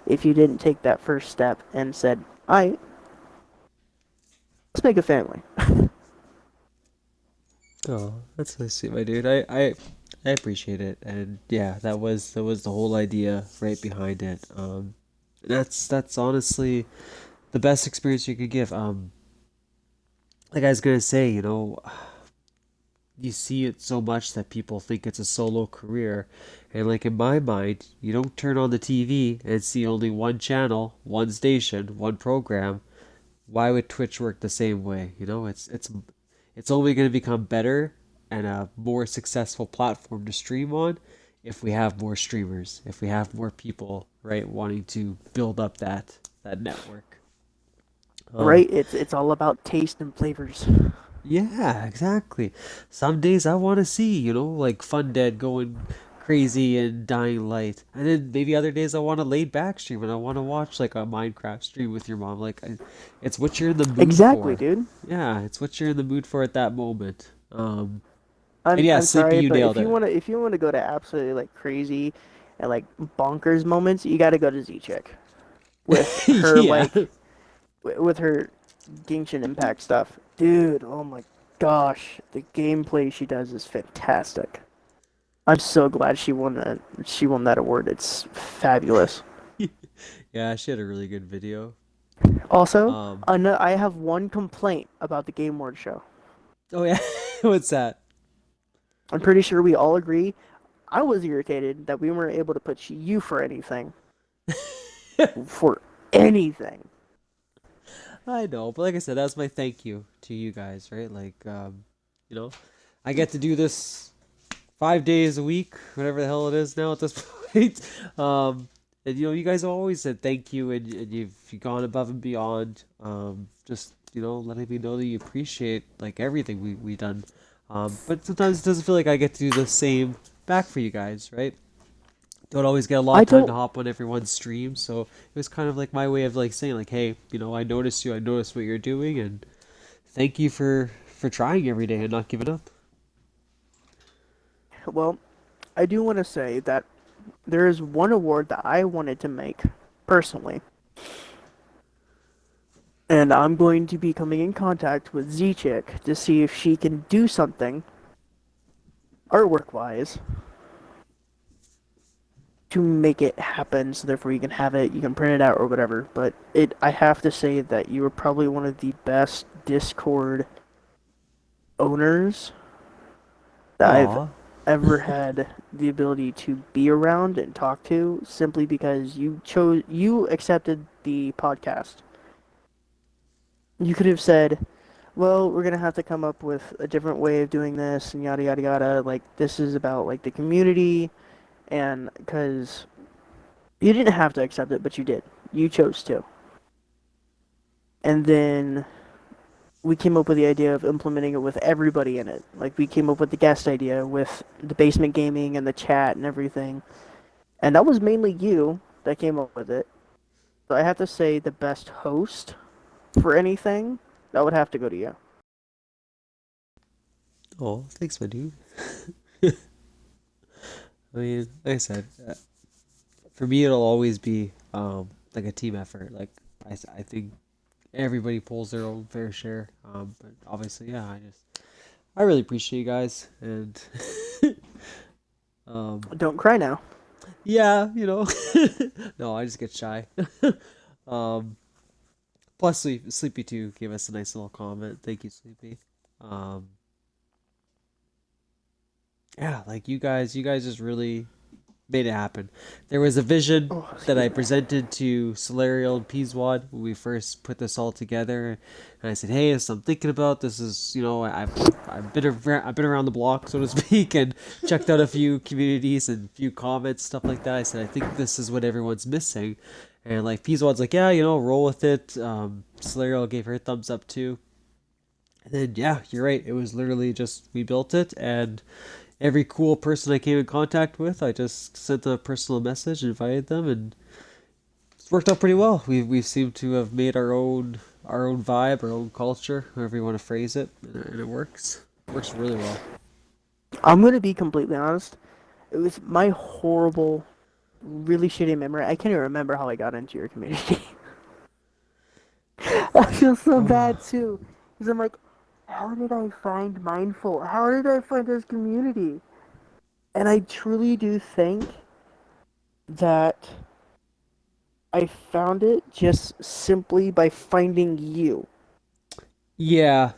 if you didn't take that first step and said, "Alright, let's make a family." Oh, that's so sweet, my dude. I appreciate it, and yeah, that was the whole idea right behind it. That's honestly the best experience you could give. Like I was gonna say, you see it so much that people think it's a solo career. And like in my mind, you don't turn on the TV and see only one channel, one station, one program. Why would Twitch work the same way? It's only going to become better and a more successful platform to stream on if we have more streamers, if we have more people, right, wanting to build up that that network. Um, Right? It's all about taste and flavors. yeah, exactly. Some days I want to see, like Fundead going crazy and dying light, and then maybe other days I want a laid back stream and I want to watch like a Minecraft stream with your mom. It's what you're in the mood Exactly, for. dude. Yeah, it's what you're in the mood for at that moment. And I'm yeah, I'm Sleepy, sorry, you but nailed it. if you wanna go to absolutely like crazy and like bonkers moments, you gotta go to Z Chick with her Yeah. like with her Genshin Impact stuff. Dude, oh my gosh, the gameplay she does is fantastic. I'm so glad she won that award. It's fabulous. Yeah, she had a really good video. Also, Um, I have one complaint about the Game Awards show. oh yeah, what's that? I'm pretty sure we all agree. I was irritated that we weren't able to put you for anything. For anything. I know, but like I said, that's my thank you to you guys, right? You know, I get to do this 5 days a week, whatever the hell it is now at this point. And you guys always said thank you, and you've gone above and beyond. Just letting me know that you appreciate like everything we done. But sometimes it doesn't feel like I get to do the same back for you guys, right? Don't always get a lot I of time to don't hop on everyone's stream, so it was kind of like my way of like saying like, hey, I noticed you, I noticed what you're doing, and thank you for trying every day and not giving up. well, I do want to say that there is one award that I wanted to make personally. And I'm going to be coming in contact with Z Chick to see if she can do something artwork wise to make it happen so therefore you can have it, you can print it out or whatever. But I have to say that you are probably one of the best Discord owners that I've Aw. ever had the ability to be around and talk to simply because you accepted the podcast. You could have said, well, we're gonna have to come up with a different way of doing this and yada yada yada. Like this is about like the community, and because you didn't have to accept it, but you did. You chose to. And then we came up with the idea of implementing it with everybody in it. Like we came up with the guest idea with the basement gaming and the chat and everything. And that was mainly you that came up with it. So I have to say the best host for anything, that would have to go to you. Oh, thanks, my dude. I mean, like I said, for me, it'll always be like a team effort. I think everybody pulls their own fair share. But obviously, yeah, I really appreciate you guys, and um, Don't cry now. yeah, no, I just get shy. Um, plus, Sleepy too gave us a nice little comment. Thank you, Sleepy. Um, yeah, like you guys just really made it happen. There was a vision Oh, that I excuse me. presented to Solarial and Peaswad when we first put this all together, and I said, "Hey, this is I'm thinking about. This is, I've been around the block, so to speak, and checked out a few communities and few comments, stuff like that. I said, I think this is what everyone's missing." And like Peaswad's like, "Yeah, roll with it." Solarial gave her a thumbs up too. And then yeah, you're right. It was literally just we built it, and every cool person I came in contact with, I just sent a personal message, invited them, and it's worked out pretty well. We've seemed to have made our own vibe, our own culture, however you want to phrase it, and it works. It works really well. I'm gonna be completely honest. It was my horrible, really shitty memory. I can't even remember how I got into your community. I feel so bad too. Because I'm like, how did I find Mindful? How did I find this community? And I truly do think that I found it just simply by finding you. Yeah.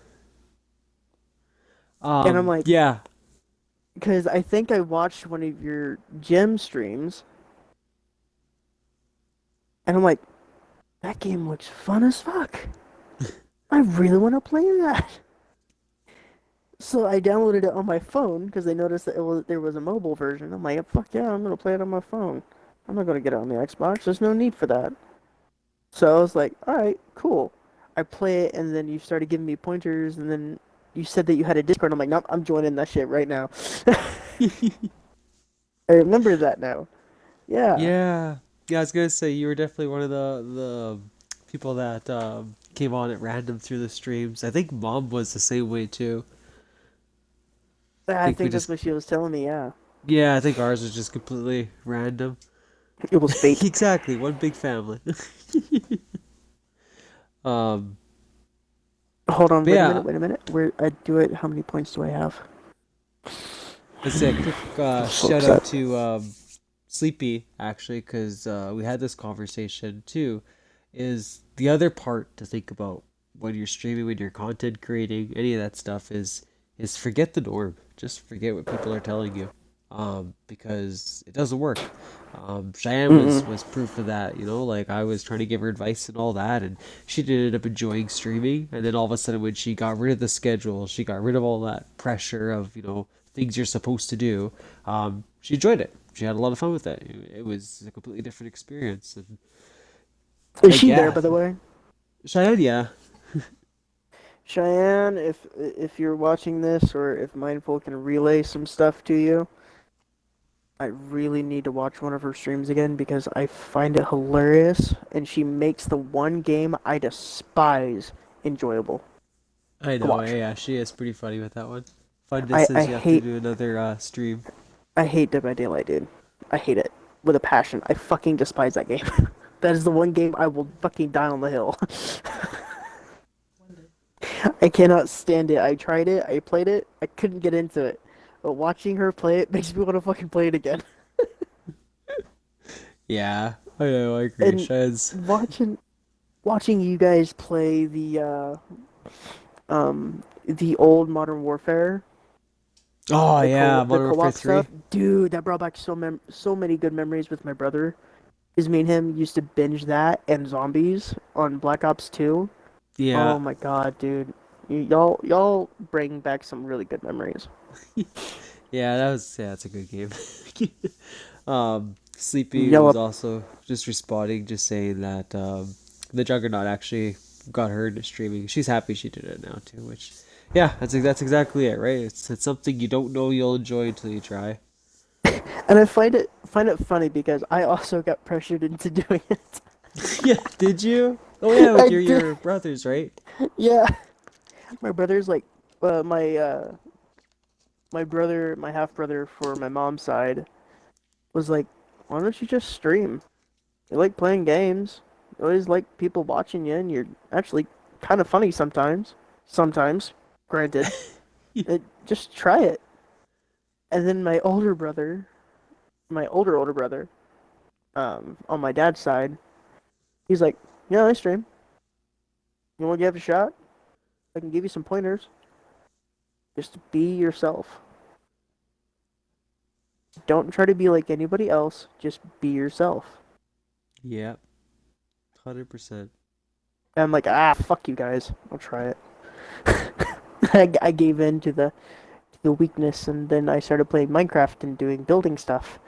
And I'm like, Yeah. because I think I watched one of your gem streams, and I'm like, that game looks fun as fuck. I really want to play that. So I downloaded it on my phone because I noticed that there was a mobile version. I'm like, fuck yeah, I'm gonna play it on my phone. I'm not gonna get it on the Xbox. There's no need for that. So I was like, all right, cool. I play it, and then you started giving me pointers, and then you said that you had a Discord. I'm like, nope, I'm joining that shit right now. I remember that now. Yeah. Yeah. Yeah, I was gonna say you were definitely one of the people that came on at random through the streams. I think Mom was the same way too. I I think we think that's just what she was telling me, yeah. yeah, I think ours was just completely random. It was fate. Exactly, one big family. Um, Hold on, but yeah, wait a minute. Where I do it, how many points do I have? let's say a quick So shout out upset. to Sleepy actually, because we had this conversation too. Is the other part to think about when you're streaming, when you're content creating, any of that stuff is forget the norm. Just forget what people are telling you, because it doesn't work. Cheyenne Mm-mm. was proof of that. You know, like I was trying to give her advice and all that, and she ended up enjoying streaming. And then all of a sudden, when she got rid of the schedule, she got rid of all that pressure of things you're supposed to do. She enjoyed it. She had a lot of fun with it. It was a completely different experience. And Is like she there, yeah, by the way? Cheyenne, yeah. Cheyenne, if you're watching this, or if Mindful can relay some stuff to you, I really need to watch one of her streams again because I find it hilarious, and she makes the one game I despise enjoyable I to know, watch. yeah, she is pretty funny with that one. Fundead I says you have to hate do another stream. Dead by Daylight, dude. I hate it with a passion. I fucking despise that game. That is the one game I will fucking die on the hill. I cannot stand it. I tried it. I played it. I couldn't get into it. But watching her play it makes me want to fucking play it again. Yeah, I know, I agree. And Cheyenne's. watching watching you guys play the old Modern Warfare, Oh yeah, the Modern Warfare co-op 3. stuff, dude, that brought back so many good memories with my brother. Cause me and him used to binge that and zombies on Black Ops 2. Yeah. Oh my god, dude. Y'all bring back some really good memories. Yeah, that's a good game. Sleepy Yell was up. also just responding, just saying that the Juggernaut actually got her into streaming. She's happy she did it now too, which yeah, that's exactly it, right? It's something you don't know you'll enjoy until you try. And I find it funny because I also got pressured into doing it. Yeah, did you? Oh yeah, with I your did. your brothers, right? Yeah. My brother's like my brother, my half brother for my mom's side was like, "Why don't you just stream? You like playing games. You always like people watching you, and you're actually kind of funny sometimes. Sometimes, granted. Just try it." And then my older brother, my older brother, on my dad's side, he's like, "Yeah, I stream. You want to give it a shot? I can give you some pointers. Just be yourself. Don't try to be like anybody else. Just be yourself." Yeah, 100%. And I'm like, fuck you guys. I'll try it. I gave in to the weakness, and then I started playing Minecraft and doing building stuff.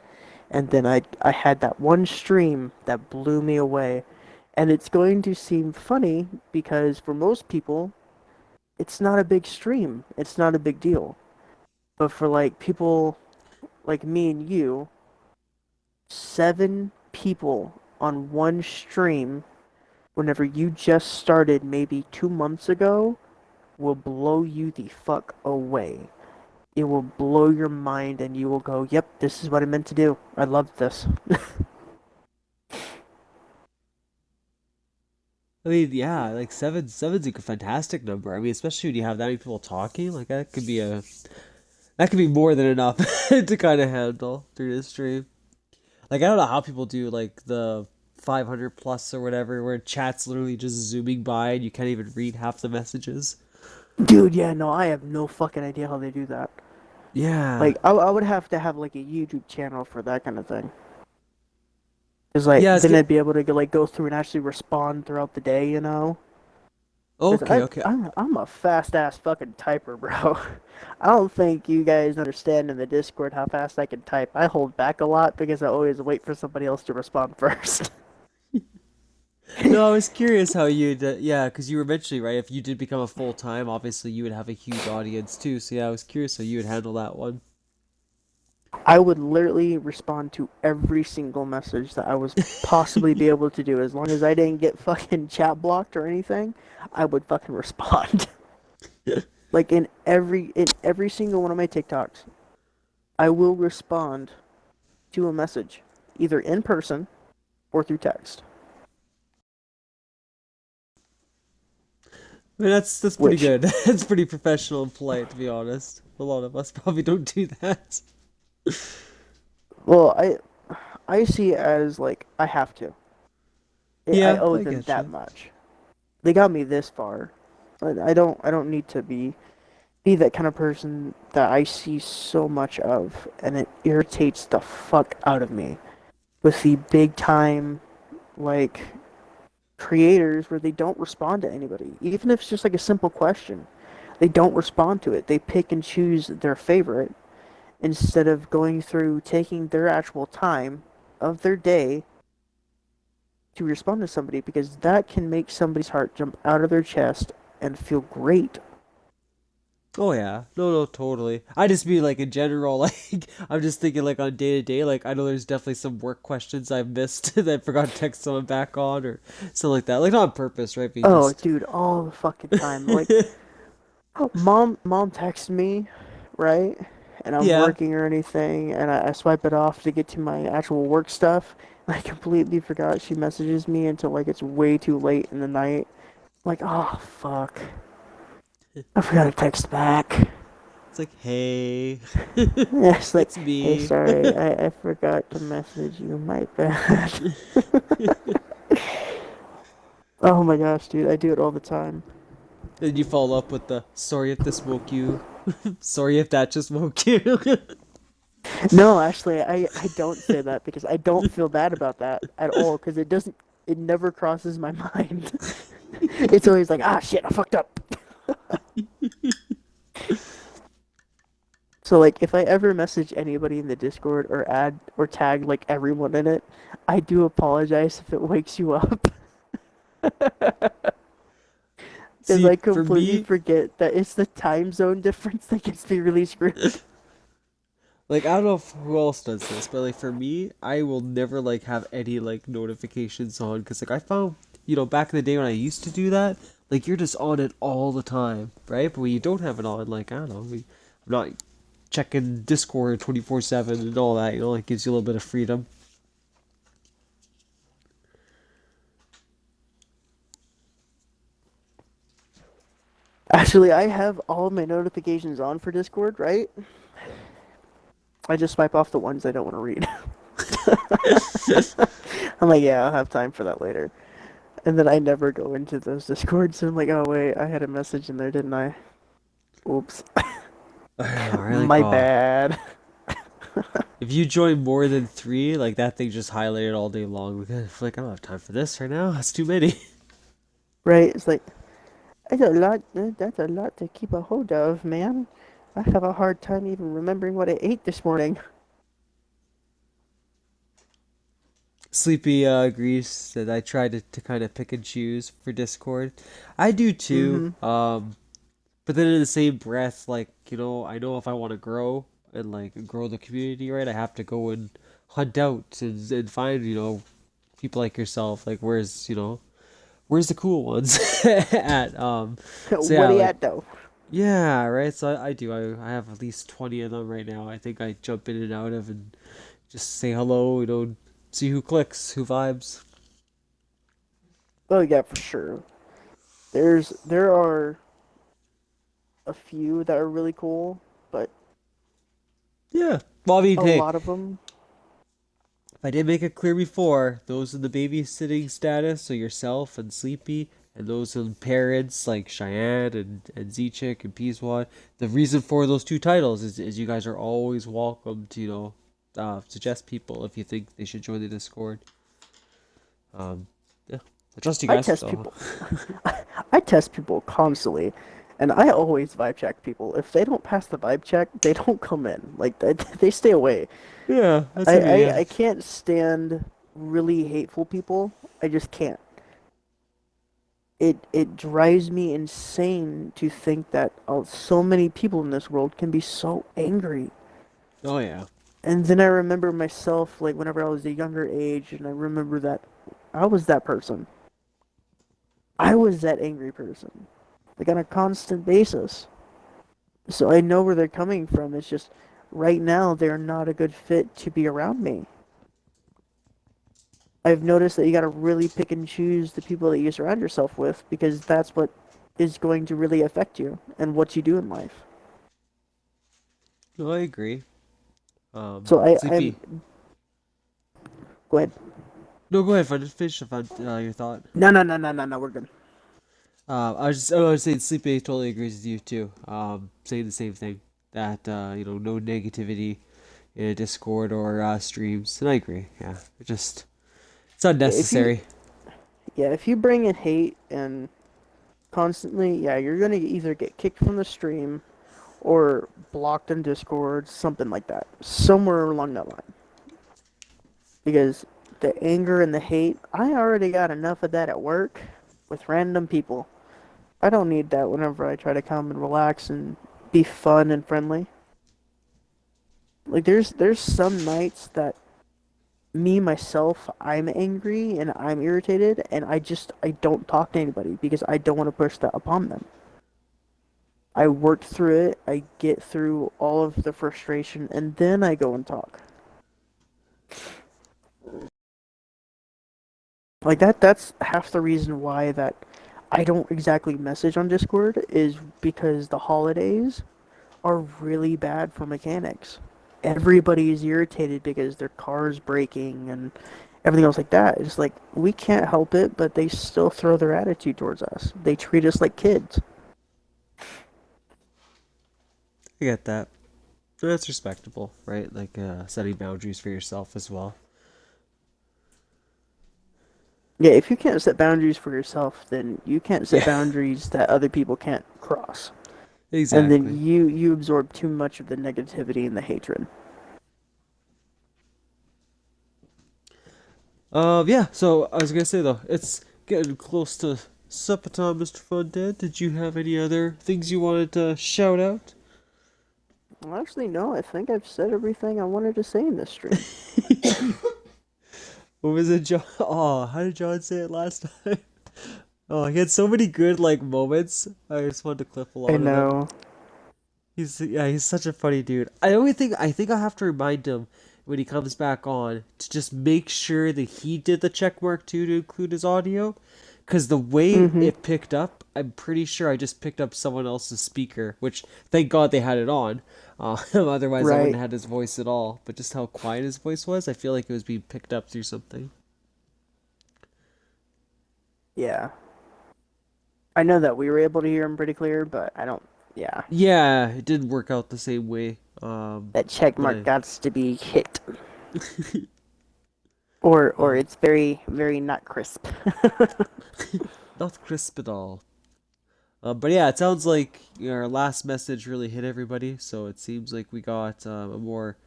And then I had that one stream that blew me away. And it's going to seem funny because for most people, it's not a big stream. It's not a big deal. But for like people like me and you, 7 people on one stream whenever you just started maybe 2 months ago will blow you the fuck away. It will blow your mind and you will go, yep, this is what I meant to do. I love this. I mean, yeah, like seven's a fantastic number. I mean, especially when you have that many people talking, like that could be more than enough to kind of handle through the stream. Like I don't know how people do like the 500 plus or whatever, where chat's literally just zooming by and you can't even read half the messages. Dude, yeah, no, I have no fucking idea how they do that. Yeah, Like, I would have to have like a YouTube channel for that kind of thing. Cause like yeah. then I'd be able to like go through and actually respond throughout the day, you know. Cause Okay, okay. I'm a fast ass fucking typer, bro. I don't think you guys understand in the Discord how fast I can type. I hold back a lot because I always wait for somebody else to respond first. No, I was curious how you'd, yeah, because you were mentioning, right, if you did become a full time, obviously you would have a huge audience too. So yeah, I was curious how you would handle that one. I would literally respond to every single message that I was possibly be able to do. As long as I didn't get fucking chat blocked or anything, I would fucking respond. Like in every single one of my TikToks, I will respond to a message, either in person or through text. I mean, that's pretty Which, good. That's pretty professional and polite, to be honest. A lot of us probably don't do that. well, I see it as like I have to. I Yeah, owe I them get that you. much. They got me this far. I don't need to be that kind of person that I see so much of, and it irritates the fuck out of me with the big time like creators where they don't respond to anybody, even if it's just like a simple question. They don't respond to it. They pick and choose their favorite instead of going through taking their actual time of their day to respond to somebody because that can make somebody's heart jump out of their chest and feel great. Oh yeah, no, totally. I just mean like in general, like I'm just thinking like on day to day, like I know there's definitely some work questions I've missed that I forgot to text someone back on or something like that. Like not on purpose, right? But you Oh, just dude, all the fucking time. Like, mom texts me, right? And I'm yeah. working or anything, and I swipe it off to get to my actual work stuff. I completely forgot she messages me until like it's way too late in the night. Like, oh fuck, I forgot to text back. It's like, hey, Yeah, it's like, it's hey, me. sorry, I forgot to message you. My bad. Oh my gosh, dude, I do it all the time. Then you follow up with the sorry if this woke you. Sorry if that just woke you. No, actually, I don't say that because I don't feel bad about that at all because it never crosses my mind. It's always like, ah, shit, I fucked up. So, like, if I ever message anybody in the Discord or add or tag, like, everyone in it, I do apologize if it wakes you up because See, I for completely me, forget that it's the time zone difference that gets me really screwed. like I don't know if who else does this, but like for me, I will never like have any like notifications on because like I found, back in the day when I used to do that, like you're just on it all the time, right? But when you don't have it on, like I don't know, I'm not checking Discord 24/7 and all that, it gives you a little bit of freedom. Actually, I have all my notifications on for Discord, right? I just swipe off the ones I don't want to read. I'm like, yeah, I'll have time for that later. And then I never go into those discords. So I'm like, oh wait, I had a message in there, didn't I? Oops. I know, right? Like, My oh, bad. if you join more than three, like that thing just highlighted all day long. Like, I don't have time for this right now. That's too many. Right? It's like that's a lot. That's a lot to keep a hold of, man. I have a hard time even remembering what I ate this morning. Sleepy agrees that I try to kind of pick and choose for Discord. I do too. Mm-hmm. But then in the same breath, like, I know if I want to grow and like grow the community, right, I have to go and hunt out and find, people like yourself. Like, where's the cool ones at? So What yeah, are you like, at though? yeah, right. So I do. I have at least 20 of them right now. I think I jump in and out of and just say hello, see who clicks, who vibes. Oh yeah, for sure. There are a few that are really cool, but Yeah. Well, I mean, a hey, lot of them. if I did make it clear before, those in the babysitting status, so yourself and Sleepy, and those in parents like Cheyenne and Z-Chick and Peaswad, the reason for those two titles is you guys are always welcome to, suggest people if you think they should join the Discord. Yeah. I trust you I guys, test so. people. I test people constantly, and I always vibe check people. If they don't pass the vibe check, they don't come in. Like they stay away. Yeah, that's I, okay, I yeah. I can't stand really hateful people. I just can't. it drives me insane to think that so many people in this world can be so angry. Oh yeah. And then I remember myself, like whenever I was a younger age, and I remember that I was that person. I was that angry person, like on a constant basis. So I know where they're coming from. It's just right now they're not a good fit to be around me. I've noticed that you got to really pick and choose the people that you surround yourself with because that's what is going to really affect you and what you do in life. No, I agree. So I'm Sleepy. go ahead. No, go ahead. Finish your thought. No. We're good. I was saying Sleepy totally agrees with you too. Saying the same thing that no negativity in a Discord or streams, and I agree. Yeah, it's Yeah, if you unnecessary. yeah if you bring in hate and constantly, yeah, you're gonna either get kicked from the stream or blocked in Discord, something like that, somewhere along that line. Because the anger and the hate, I already got enough of that at work with random people. I don't need that whenever I try to come and relax and be fun and friendly. Like there's some nights that me myself I'm angry and I'm irritated and I don't talk to anybody because I don't want to push that upon them. I work through it, I get through all of the frustration and then I go and talk. Like that's half the reason why that I don't exactly message on Discord is because the holidays are really bad for mechanics. Everybody is irritated because their car's breaking and everything else like that. It's like we can't help it, but they still throw their attitude towards us. They treat us like kids. I get that. That's respectable, right? Like setting boundaries for yourself as well. Yeah, if you can't set boundaries for yourself, then you can't set Yeah, boundaries that other people can't cross. And exactly. then you absorb too much of the negativity and the hatred. Yeah. So I was gonna say though, it's getting close to supper time, Mr. Fundead. Did you have any other things you wanted to shout out? Well, actually, no. I think I've said everything I wanted to say in this stream. What was it, John? Oh, how did John say it last time? Oh, he had so many good like moments. I just wanted to clip a I lot of them. know. He's such a funny dude. I think I have to remind him when he comes back on to just make sure that he did the check mark too to include his audio, because the way Mm-hmm. it picked up, I'm pretty sure I just picked up someone else's speaker, which thank God they had it on. Otherwise, I wouldn't Right. have had his voice at all. But just how quiet his voice was, I feel like it was being picked up through something. Yeah. I know that we were able to hear him pretty clear, but I don't. Yeah. Yeah, it didn't work out the same way. That check But mark I, got to be hit. Or uh, it's very, very not crisp. not crisp at all. But yeah, it sounds like our last message really hit everybody. So it seems like we got a more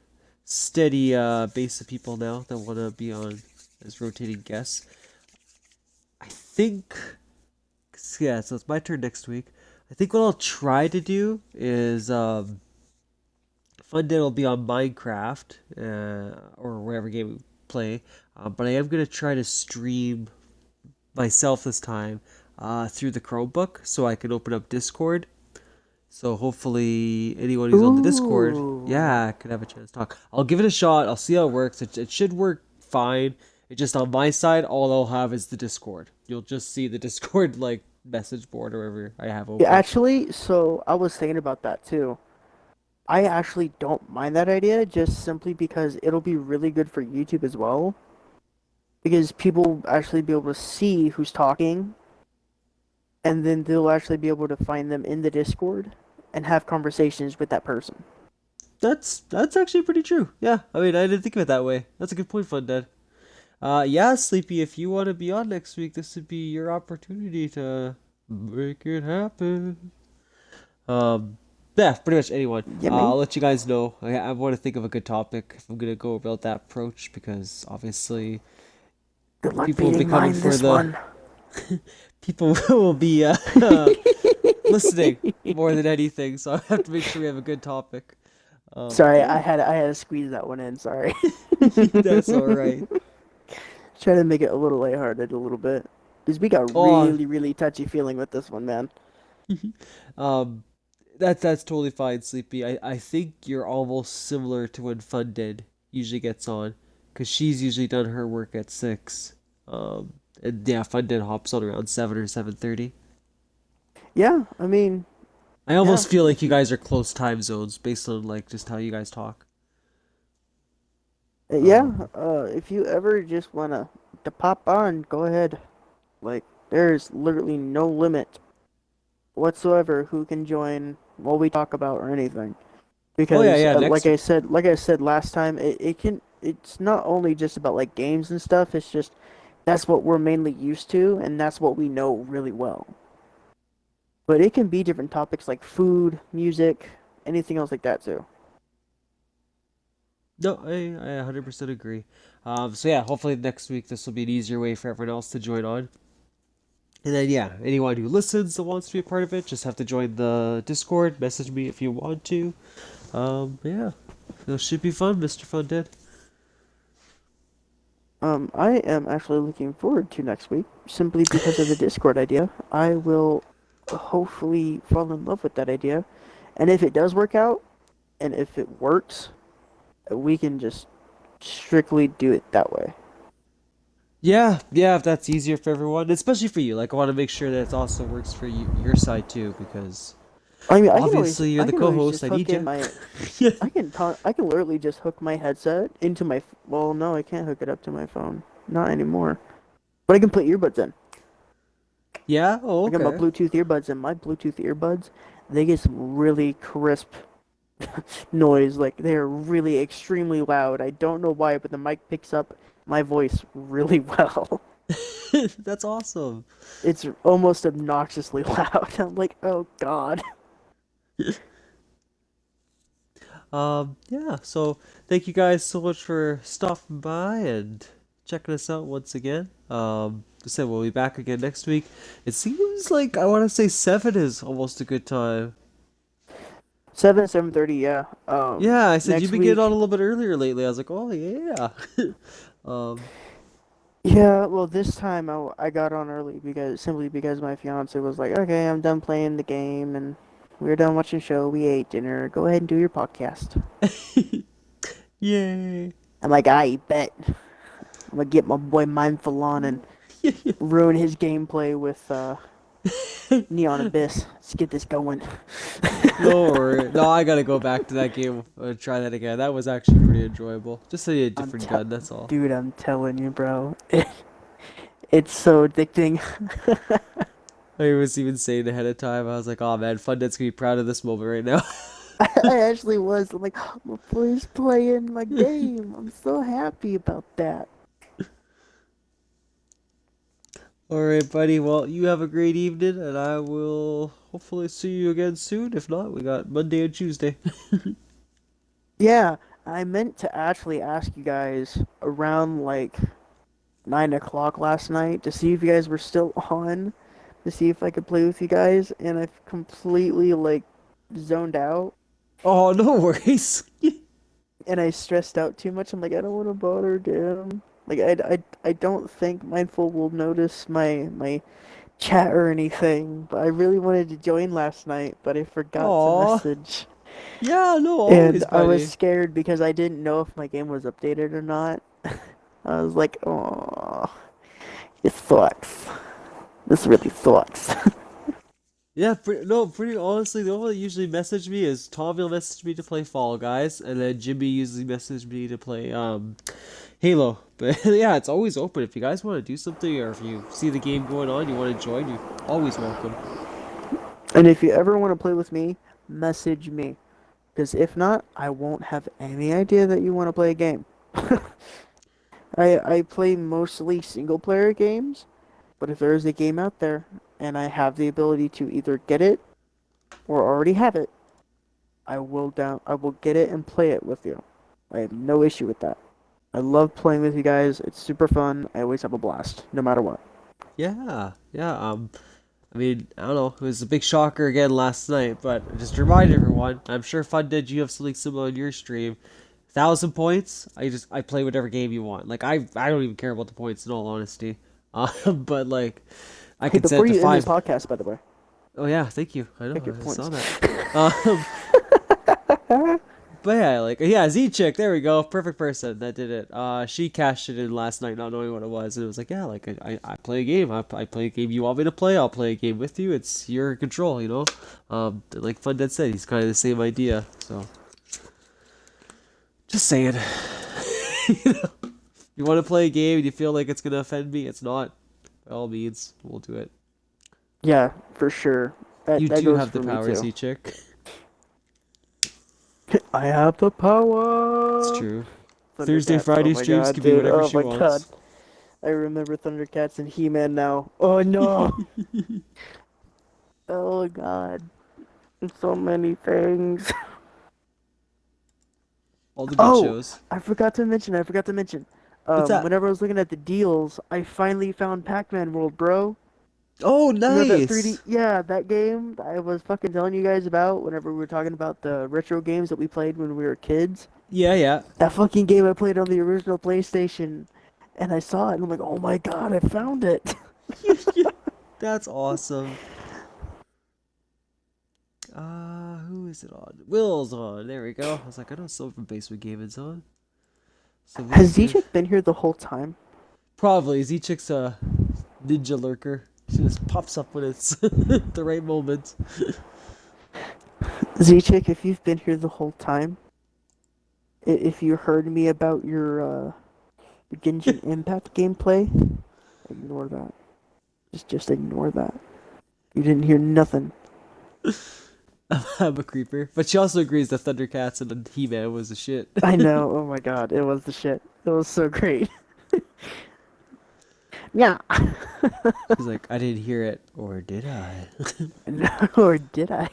steady base of people now that want to be on as rotating guests. I think, yeah, so it's my turn next week. I think what I'll try to do is Funday will be on Minecraft or whatever game we play. But I am going to try to stream myself this time through the Chromebook so I can open up Discord. So hopefully anyone who's on the Discord, Ooh. yeah, could have a chance to talk. I'll give it a shot. I'll see how it works. It should work fine. It just on my side, all I'll have is the Discord. You'll just see the Discord like message board or whatever I have Yeah, open. actually, so I was thinking about that too. I actually don't mind that idea just simply because it'll be really good for YouTube as well. Because people will actually be able to see who's talking, and then they'll actually be able to find them in the Discord and have conversations with that person. That's actually pretty true. Yeah, I mean I didn't think of it that way. That's a good point, Fun Dad. Yeah, Sleepy, if you want to be on next week, this would be your opportunity to make it happen. Um, yeah, pretty much anyone. Get me? I'll let you guys know. I want to think of a good topic if I'm gonna go about that approach because obviously Good luck people will be beating coming mine for this the one. People will be listening more than anything, so I have to make sure we have a good topic. Sorry, Yeah, I had to squeeze that one in. Sorry. that's all right. Try to make it a little lighthearted a little bit. Because we got Oh, really touchy feeling with this one, man. um, that's totally fine, Sleepy. I think you're almost similar to when Funded usually gets on, because she's usually done her work at 6. And yeah, Funded hops on around 7 or 7:30. Yeah, I mean, I yeah. almost feel like If you you, guys are close time zones based on like just how you guys talk. yeah, Um, if you ever just wanna to pop on, go ahead. Like, there's literally no limit whatsoever who can join what we talk about or anything. oh yeah, Because yeah. Next, like I said last time, it's not only just about like games and stuff. It's just that's what we're mainly used to, and that's what we know really well. But it can be different topics like food, music, anything else like that too. no, I 100% agree. So yeah, hopefully next week this will be an easier way for everyone else to join on. And then yeah, anyone who listens that wants to be a part of it, just have to join the Discord. Message me if you want to. Yeah, it should be fun, Mr. Funded. I am actually looking forward to next week simply because of the Discord idea. I will hopefully fall in love with that idea, and if it does work out, and if it works, we can just strictly do it that way. Yeah, yeah, if that's easier for everyone, especially for you. Like, I want to make sure that it also works for you, your side too, because I mean, obviously you're I the can always co-host. just I hook need in you. my, I can literally just hook my headset into my. Well, no, I can't hook it up to my phone, not anymore. But I can put earbuds in. Yeah. Oh, I got my okay. Bluetooth earbuds in. My Bluetooth earbuds, they get some really crisp noise. Like they're really extremely loud. I don't know why, but the mic picks up my voice really well. That's awesome. It's almost obnoxiously loud. I'm like, oh god. Yeah, so thank you guys so much for stopping by and checking us out once again. I said we'll be back again next week. It seems like I want to say 7 is almost a good time. 7:30. Yeah. Yeah, I said you've Next been getting on a week. little bit earlier lately. I was like, oh yeah. Um, Yeah. Well, this time I got on early because simply because my fiance was like, okay, I'm done playing the game and we're done watching show. We ate dinner. Go ahead and do your podcast. yay. I'm like, I bet. I'm gonna get my boy Mindful on and ruin his gameplay with Neon Abyss. Let's get this going. No worry. No, I gotta go back to that game and try that again. That was actually pretty enjoyable. Just a I'm different tell, gun, that's all. dude, I'm telling you, bro. It's so addicting. I was even saying ahead of time, I was like, oh man, Fundet's gonna be proud of this moment right now. I actually was. I'm like, my boy's playing my game. I'm so happy about that. Alright, buddy. Well, you have a great evening, and I will hopefully see you again soon. If not, we got Monday and Tuesday. Yeah, I meant to actually ask you guys around like 9 o'clock last night to see if you guys were still on, to see if I could play with you guys, and I've completely like zoned out, Oh, no worries. and I stressed out too much. I'm like, I don't want to bother them. Like, I don't think Mindful will notice my chat or anything, but I really wanted to join last night, but I forgot to Aw. message. Yeah, no, And always, I was buddy. scared because I didn't know if my game was updated or not. I was like, oh, it sucks. This really sucks. Yeah, no, pretty honestly, the one that usually message me is Tommy will message me to play Fall Guys, and then Jimmy usually message me to play Halo. But yeah, it's always open. If you guys want to do something, or if you see the game going on, you want to join, you're always welcome. And if you ever want to play with me, message me. Because if not, I won't have any idea that you want to play a game. I play mostly single player games, but if there is a game out there and I have the ability to either get it or already have it, I will get it and play it with you. I have no issue with that. I love playing with you guys. It's super fun. I always have a blast, no matter what. Yeah, yeah. I mean, I don't know. It was a big shocker again last night, but just to remind everyone, I'm sure Fundead, you have something similar on your stream. 1,000 points. I play whatever game you want. Like I don't even care about the points in all honesty. But like I Hey, can set before it to you end this five. podcast, by the way, Oh yeah, thank you. I check your know. I saw points. that. Um, but yeah, like yeah, Z chick. There we go. Perfect person that did it. She cashed it in last night, not knowing what it was, and it was like, yeah, like I play a game. I play a game you want me to play. I'll play a game with you. It's your control, you know. Like Fundead said, he's kind of the same idea. So just saying. You know, you want to play a game and you feel like it's gonna offend me, it's not. By all means, we'll do it. Yeah, for sure. That You that do goes have for the me power, too. Z chick. I have the It's power. true. Thursday, Thundercats. Oh Friday my streams god, can be dude. whatever Oh she my god. wants. I remember Thundercats and He-Man now. Oh no. Oh god. So many things. All the good Oh, shows. I forgot to mention. What's that? Whenever I was looking at the deals, I finally found Pac-Man World, bro. Oh, You know that 3D? nice. Yeah, that game that I was fucking telling you guys about whenever we were talking about the retro games that we played when we were kids. Yeah, yeah. That fucking game I played on the original PlayStation, and I saw it, and I'm like, oh my god, I found it. That's awesome. Who is it on? Will's on. There we go. I was like, I know Silver Basement Gaming's on. So Has Will's here. Z-Chick been here the whole time? Probably. Z-Chick's a ninja lurker. She just pops up when it's the right moment. Z-Chick, if you've been here the whole time, if you heard me about your Genshin Impact gameplay, ignore that. Just ignore that. You didn't hear nothing. I'm a creeper. But she also agrees that Thundercats and He-Man was the shit. I know. Oh my god, it was the shit. It was so great. Yeah. She's like, I didn't hear it, or did I? Or did I?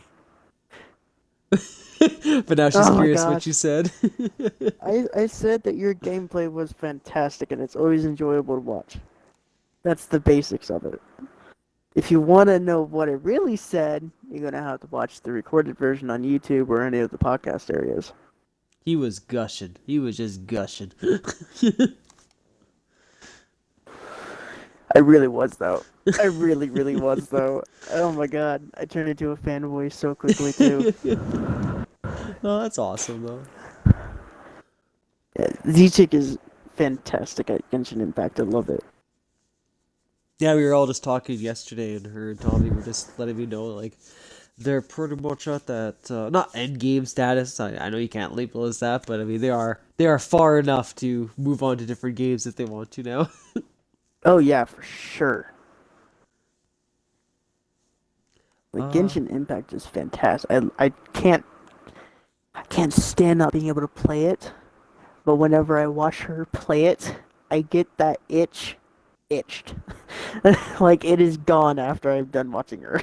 But now she's Oh my curious what gosh. you said. I said that your gameplay was fantastic and it's always enjoyable to watch. That's the basics of it. If you want to know what I really said, you're going to have to watch the recorded version on YouTube or any of the podcast areas. He was gushing. He was just gushing. I really was, though. I really, really was, though. Oh my god. I turned into a fanboy so quickly, too. Oh, that's awesome, though. Yeah, Z-Chick is fantastic at Genshin Impact. I love it. Yeah, we were all just talking yesterday, and her and Tommy were just letting me know, like, they're pretty much at that, not end game status. I know you can't label it as that, but I mean, they are far enough to move on to different games if they want to now. Oh yeah, for sure. Like Uh, Genshin Impact is fantastic. I can't stand not being able to play it, but whenever I watch her play it, I get that itched. Like it is gone after I'm done watching her.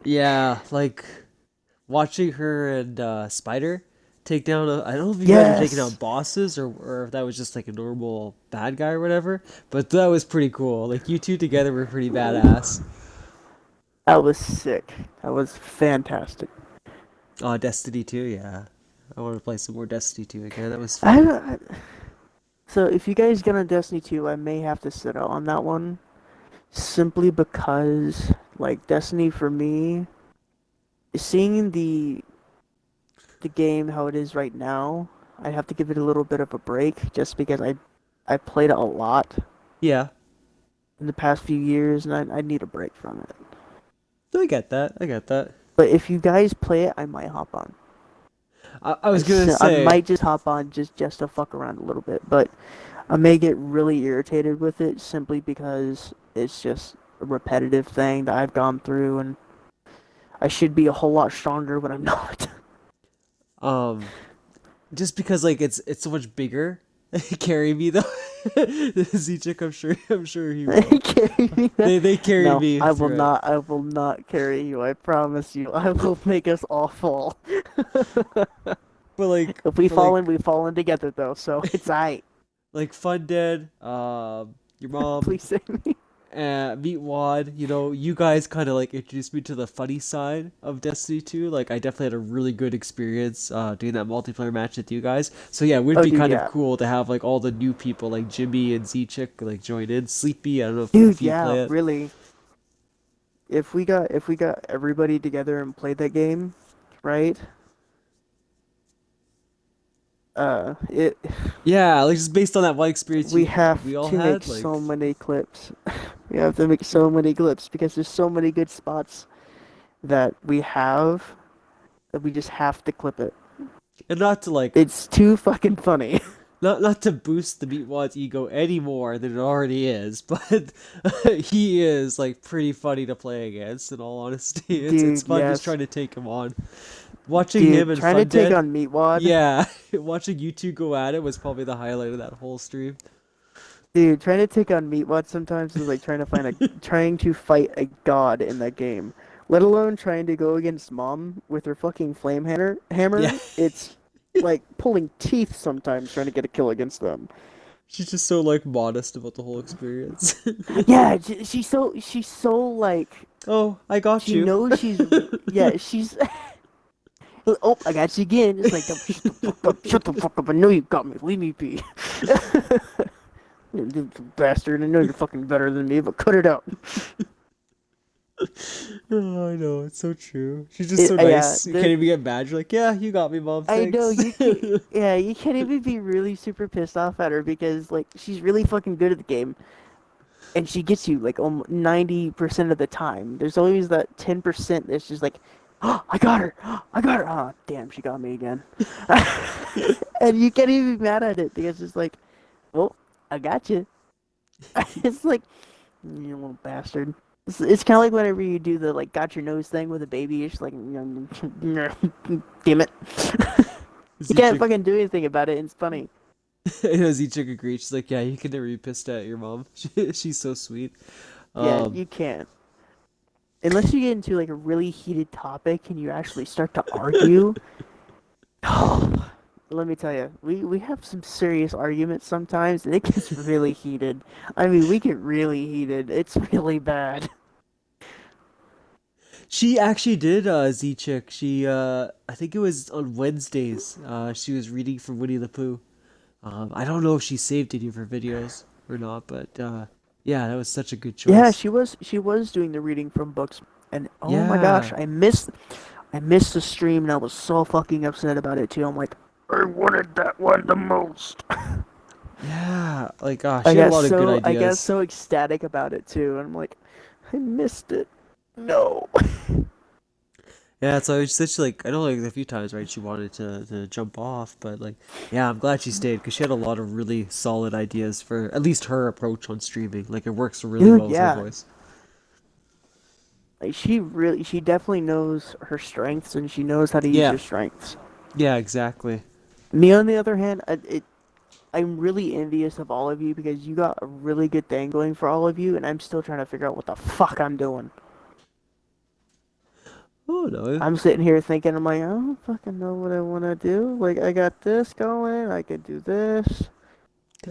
yeah, like, watching her and Spider take down I don't know if you guys were taking down Yes, bosses or if that was just like a normal bad guy or whatever, but that was pretty cool. Like you two together were pretty badass. that was sick. That was fantastic. Destiny 2, yeah. I want to play some more Destiny 2 again. That was I, fun. I so if you guys get on Destiny 2, I may have to sit out on that one simply because like Destiny for me, seeing the game how it is right now, I have to give it a little bit of a break just because I played it a lot Yeah. in the past few years and I need a break from it. I get that. I get that. But if you guys play it, I might hop on. I was gonna I say, might just hop on just to fuck around a little bit, but I may get really irritated with it simply because it's just a repetitive thing that I've gone through and I should be a whole lot stronger when I'm not. um, just because like it's so much bigger. Carry me though. Z-Chick, I'm sure he will. Carry me there. They carry No, me I will through it. not. I will not carry you. I promise you. I will make us all fall. But like, If we but fall like, in, we fall in together though. So it's alright. like Fundead, your mom, Please save me. Meatwad, you guys kind of like introduced me to the funny side of Destiny 2. Like, I definitely had a really good experience doing that multiplayer match with you guys. So yeah, it would Oh, be dude, kind of yeah. cool to have like all the new people like Jimmy and Z-Chick like join in. Sleepy, I don't know if Dude, you yeah, play it. really. If we got everybody together and played that game, right? It Yeah, like just based on that one experience we have we all to make had, so like many clips. We have to make so many clips because there's so many good spots that we have that we just have to clip it. and not to like It's too fucking funny. not to boost the Meatwad's ego any more than it already is, but he is like pretty funny to play against. In all honesty, it's Dude, fun just yes. trying to take him on. Watching him Dude, and trying to take Fundead, on Meatwad. yeah, watching you two go at it was probably the highlight of that whole stream. Dude, trying to take on Meatwad sometimes is like trying to fight a god in that game. Let alone trying to go against Mom with her fucking flame hammer. Yeah, Hammer. It's like pulling teeth sometimes trying to get a kill against them. she's just so like modest about the whole experience. Yeah, she's so like Oh, I got she you. knows yeah, she's oh, I got you again. It's like, shut the fuck up, shut the fuck up. I know you got me. Leave me be. You bastard. I know you're fucking better than me, but cut it out. Oh, I know, it's so true. She's just so Yeah, nice. You can't even get mad. You're like, yeah, you got me, mom. I know Thanks. you can. Yeah, you can't even be really super pissed off at her because like she's really fucking good at the game, and she gets you like 90% of the time. There's always that 10% that's just like, oh, I got her, I got her. Oh, damn, she got me again. And you can't even be mad at it because it's like, well, I got you. It's like, you little bastard. It's kind of like whenever you do the like got your nose thing with a baby. It's like, damn it. You can't Z-Chick, fucking do anything about it. It's funny. Z-Chick agreed. She's like, yeah, you can never be pissed at your mom. She's so sweet. Yeah, Um, you can't. Unless you get into like a really heated topic and you actually start to argue. Oh, let me tell you, we have some serious arguments sometimes, and it gets really heated. I mean, we get really heated. It's really bad. she actually did, Z-Chick. I think it was on Wednesdays. She was reading from Winnie the Pooh. I don't know if she saved any of her videos or not, but yeah, that was such a good Yeah, choice. she was doing the reading from books, and oh my gosh, Yeah, I missed the stream, and I was so fucking upset about it too. I'm like, I wanted that one the most. yeah. Like, she had a lot of good I got ideas. so ecstatic about it too, and I'm like, I missed it. No. Yeah, so it's such like I know like a few times, right? She wanted to jump off, but like yeah, I'm glad she stayed because she had a lot of really solid ideas for at least her approach on streaming. Like it works really Dude, well with her yeah. voice. Like she definitely knows her strengths and she knows how to use Yeah, her strengths. yeah, exactly. Me on the other hand, I'm really envious of all of you because you got a really good thing going for all of you, and I'm still trying to figure out what the fuck I'm doing. Oh no, I'm sitting here thinking, I'm like, I don't fucking know what I want to do. Like, I got this going, I could do this.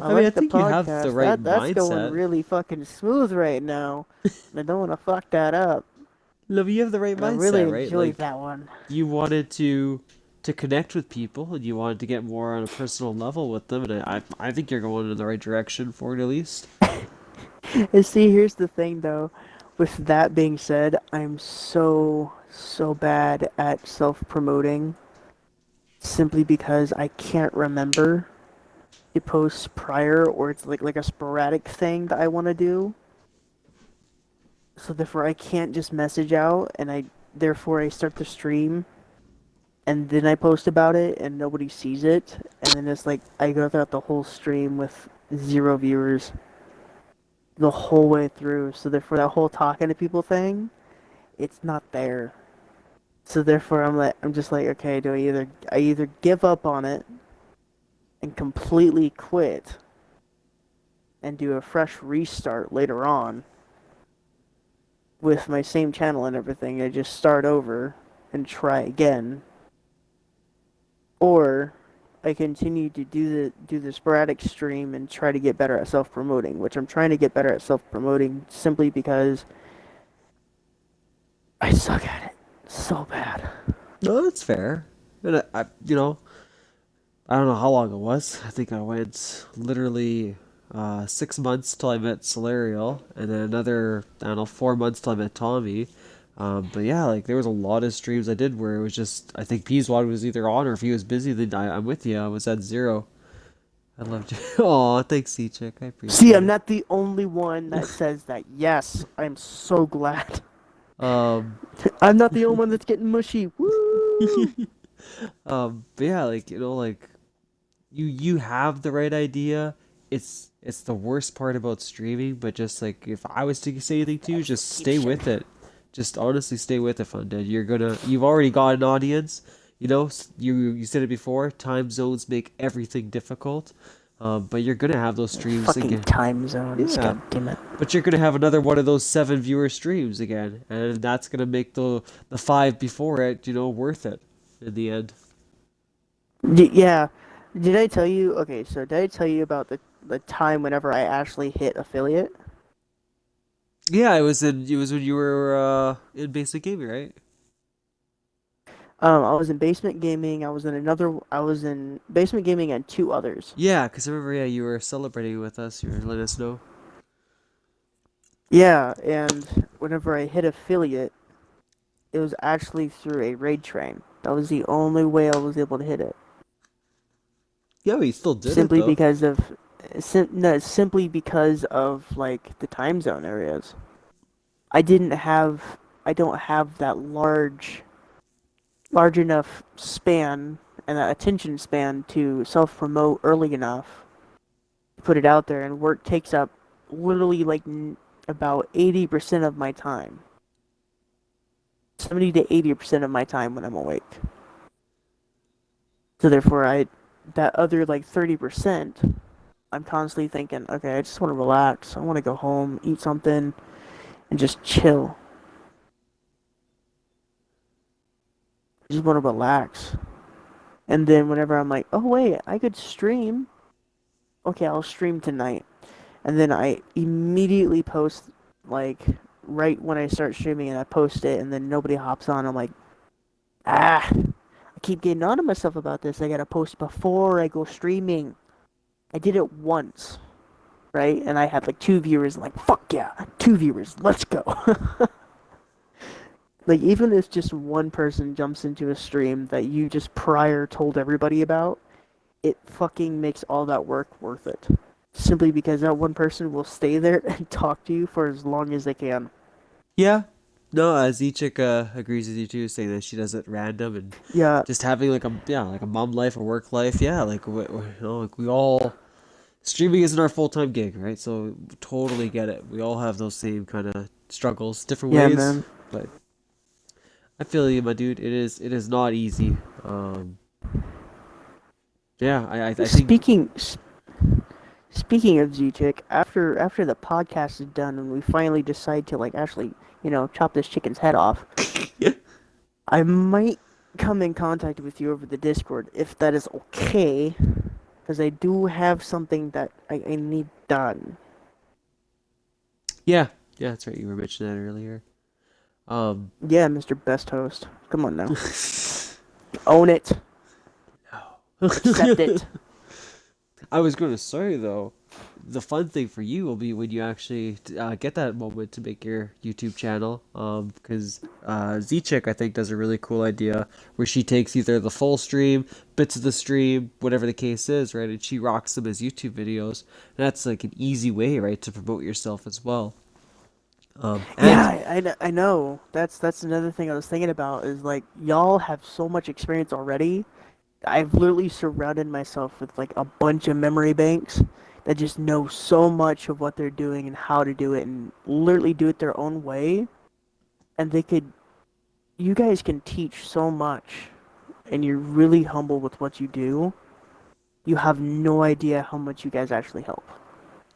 I I mean I like the think you have the podcast. right That's going mindset. really fucking smooth right now. And I don't want to fuck that up. No, but you have the right And I really mindset, right? enjoyed Like that one. you wanted to connect with people and you wanted to get more on a personal level with them, and I think you're going in the right direction for it at least. And see, here's the thing though. With that being said, I'm so bad at self-promoting simply because I can't remember the posts prior, or it's like a sporadic thing that I want to do. So therefore I can't just message out, and I start the stream and then I post about it and nobody sees it, and then it's like I go throughout the whole stream with 0 viewers the whole way through. So therefore that whole talking to people thing, it's not there. So therefore I'm just like, okay, do I either give up on it and completely quit and do a fresh restart later on with my same channel and everything, and just start over and try again, or I continue to do the sporadic stream and try to get better at self promoting, which I'm trying to get better at self promoting simply because I suck at it so bad. No, that's fair. And I don't know how long it was. I think I went literally 6 months till I met Solarial, and then another, I don't know, 4 months till I met Tommy. But yeah, like there was a lot of streams I did where it was just, I think Peaswad was either on, or if he was busy, then I'm with you. I was at zero. I loved you. Aw, thanks, C-Chick. I See, appreciate I'm it. not the only one that says that. Yes, I'm so glad. Um, I'm not the only one that's getting mushy. Woo! but yeah, like, like you have the right idea. It's the worst part about streaming, but just like if I was to say anything to you, just stay with Execution. it. Just honestly stay with it, Fundead. You've already got an audience. You said it before. Time zones make everything difficult. But you're gonna have those streams Fucking again. time zones, Yeah, god damn it. but you're gonna have another one of those 7 viewer streams again, and that's gonna make the five before it, worth it in the end. Yeah. Did I tell you? Okay, so did I tell you about the time whenever I actually hit affiliate? Yeah, it was when you were in basic gaming, right? I was in basement gaming. I was in basement gaming and two others. Yeah, because I remember, yeah, you were celebrating with us. You were letting us know. Yeah, and whenever I hit affiliate, it was actually through a raid train. That was the only way I was able to hit it. Yeah, but you still did it Simply though. because of, no, simply because of like the time zone areas. I didn't have, I don't have that large enough span and that attention span to self promote early enough to put it out there, and work takes up literally like about 80% of my time. 70 to 80% of my time when I'm awake. So therefore, that other like 30%, I'm constantly thinking, okay, I just want to relax. I want to go home, eat something, and just chill. I just want to relax. And then whenever I'm like, oh wait, I could stream. Okay, I'll stream tonight. And then I immediately post, like, right when I start streaming, and I post it, and then nobody hops on. I'm like, I keep getting on to myself about this. I gotta post before I go streaming. I did it once, right? And I had like two viewers. I'm like, fuck yeah, two viewers, let's go. Like, even if just one person jumps into a stream that you just prior told everybody about, it fucking makes all that work worth it. Simply because that one person will stay there and talk to you for as long as they can. Yeah. No, Zichik agrees with you too, saying that she does it random and Yeah, just having like a mom life, a work life. Yeah, like like we all streaming isn't our full time gig, right? So totally get it. We all have those same kind of struggles, different yeah, ways, man. but I feel you, my dude. It is not easy. Yeah, I think. Speaking speaking of Z-Chick, after the podcast is done and we finally decide to like actually, chop this chicken's head off, I might come in contact with you over the Discord if that is okay, because I do have something that I need done. Yeah, yeah, that's right. You were mentioning that earlier. Um, Yeah, Mr. Best Host. Come on now. Own it. Accept it. I was going to say though, the fun thing for you will be when you actually get that moment to make your YouTube channel. Because Z-Chick I think does a really cool idea where she takes either the full stream, bits of the stream, whatever the case is, right, and she rocks them as YouTube videos. And that's like an easy way, right, to promote yourself as well. And Yeah, I know. That's another thing I was thinking about is like y'all have so much experience already. I've literally surrounded myself with like a bunch of memory banks that just know so much of what they're doing and how to do it and literally do it their own way. And you guys can teach so much, and you're really humble with what you do. You have no idea how much you guys actually help.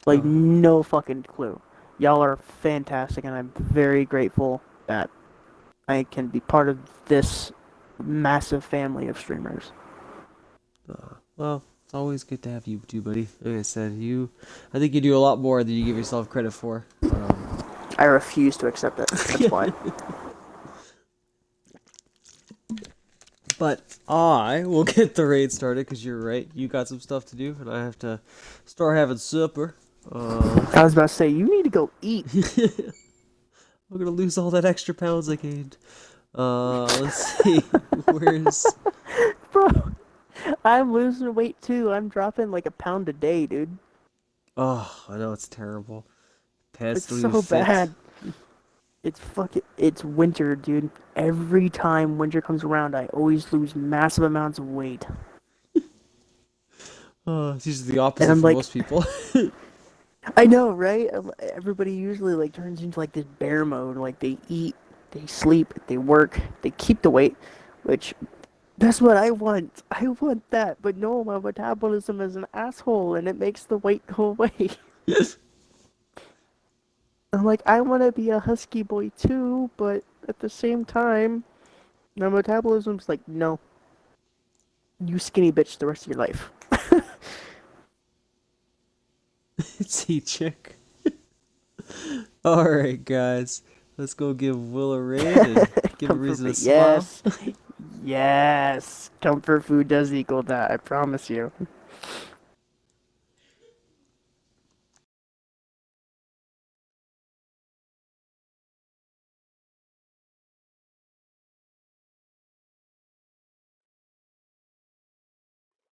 Like, uh, no fucking clue. Y'all are fantastic, and I'm very grateful that I can be part of this massive family of streamers. Well, it's always good to have you too, buddy. Like I said, I think you do a lot more than you give yourself credit for. I refuse to accept it. That's why. But I will get the raid started because you're right. You got some stuff to do, and I have to start having supper. I was about to say, you need to go eat. I'm gonna lose all that extra pounds I gained. Let's see. Where's Bro, I'm losing weight too. I'm dropping like a pound a day, dude. Oh, I know it's terrible. Pants It's don't even so fit. bad. It's winter, dude. Every time winter comes around, I always lose massive amounts of weight. It's usually the And opposite I'm for like, most people. I know, right? Everybody usually like turns into like this bear mode. Like they eat, they sleep, they work, they keep the weight, which that's what I want. I want that, but no, my metabolism is an asshole, and it makes the weight go away. I'm like, I want to be a husky boy too, but at the same time, my metabolism's like, no, you skinny bitch the rest of your life. It's a chick. Alright, guys. Let's go give Will a raid and give a reason to smile. Yes, yes. Comfort food does equal that. I promise you.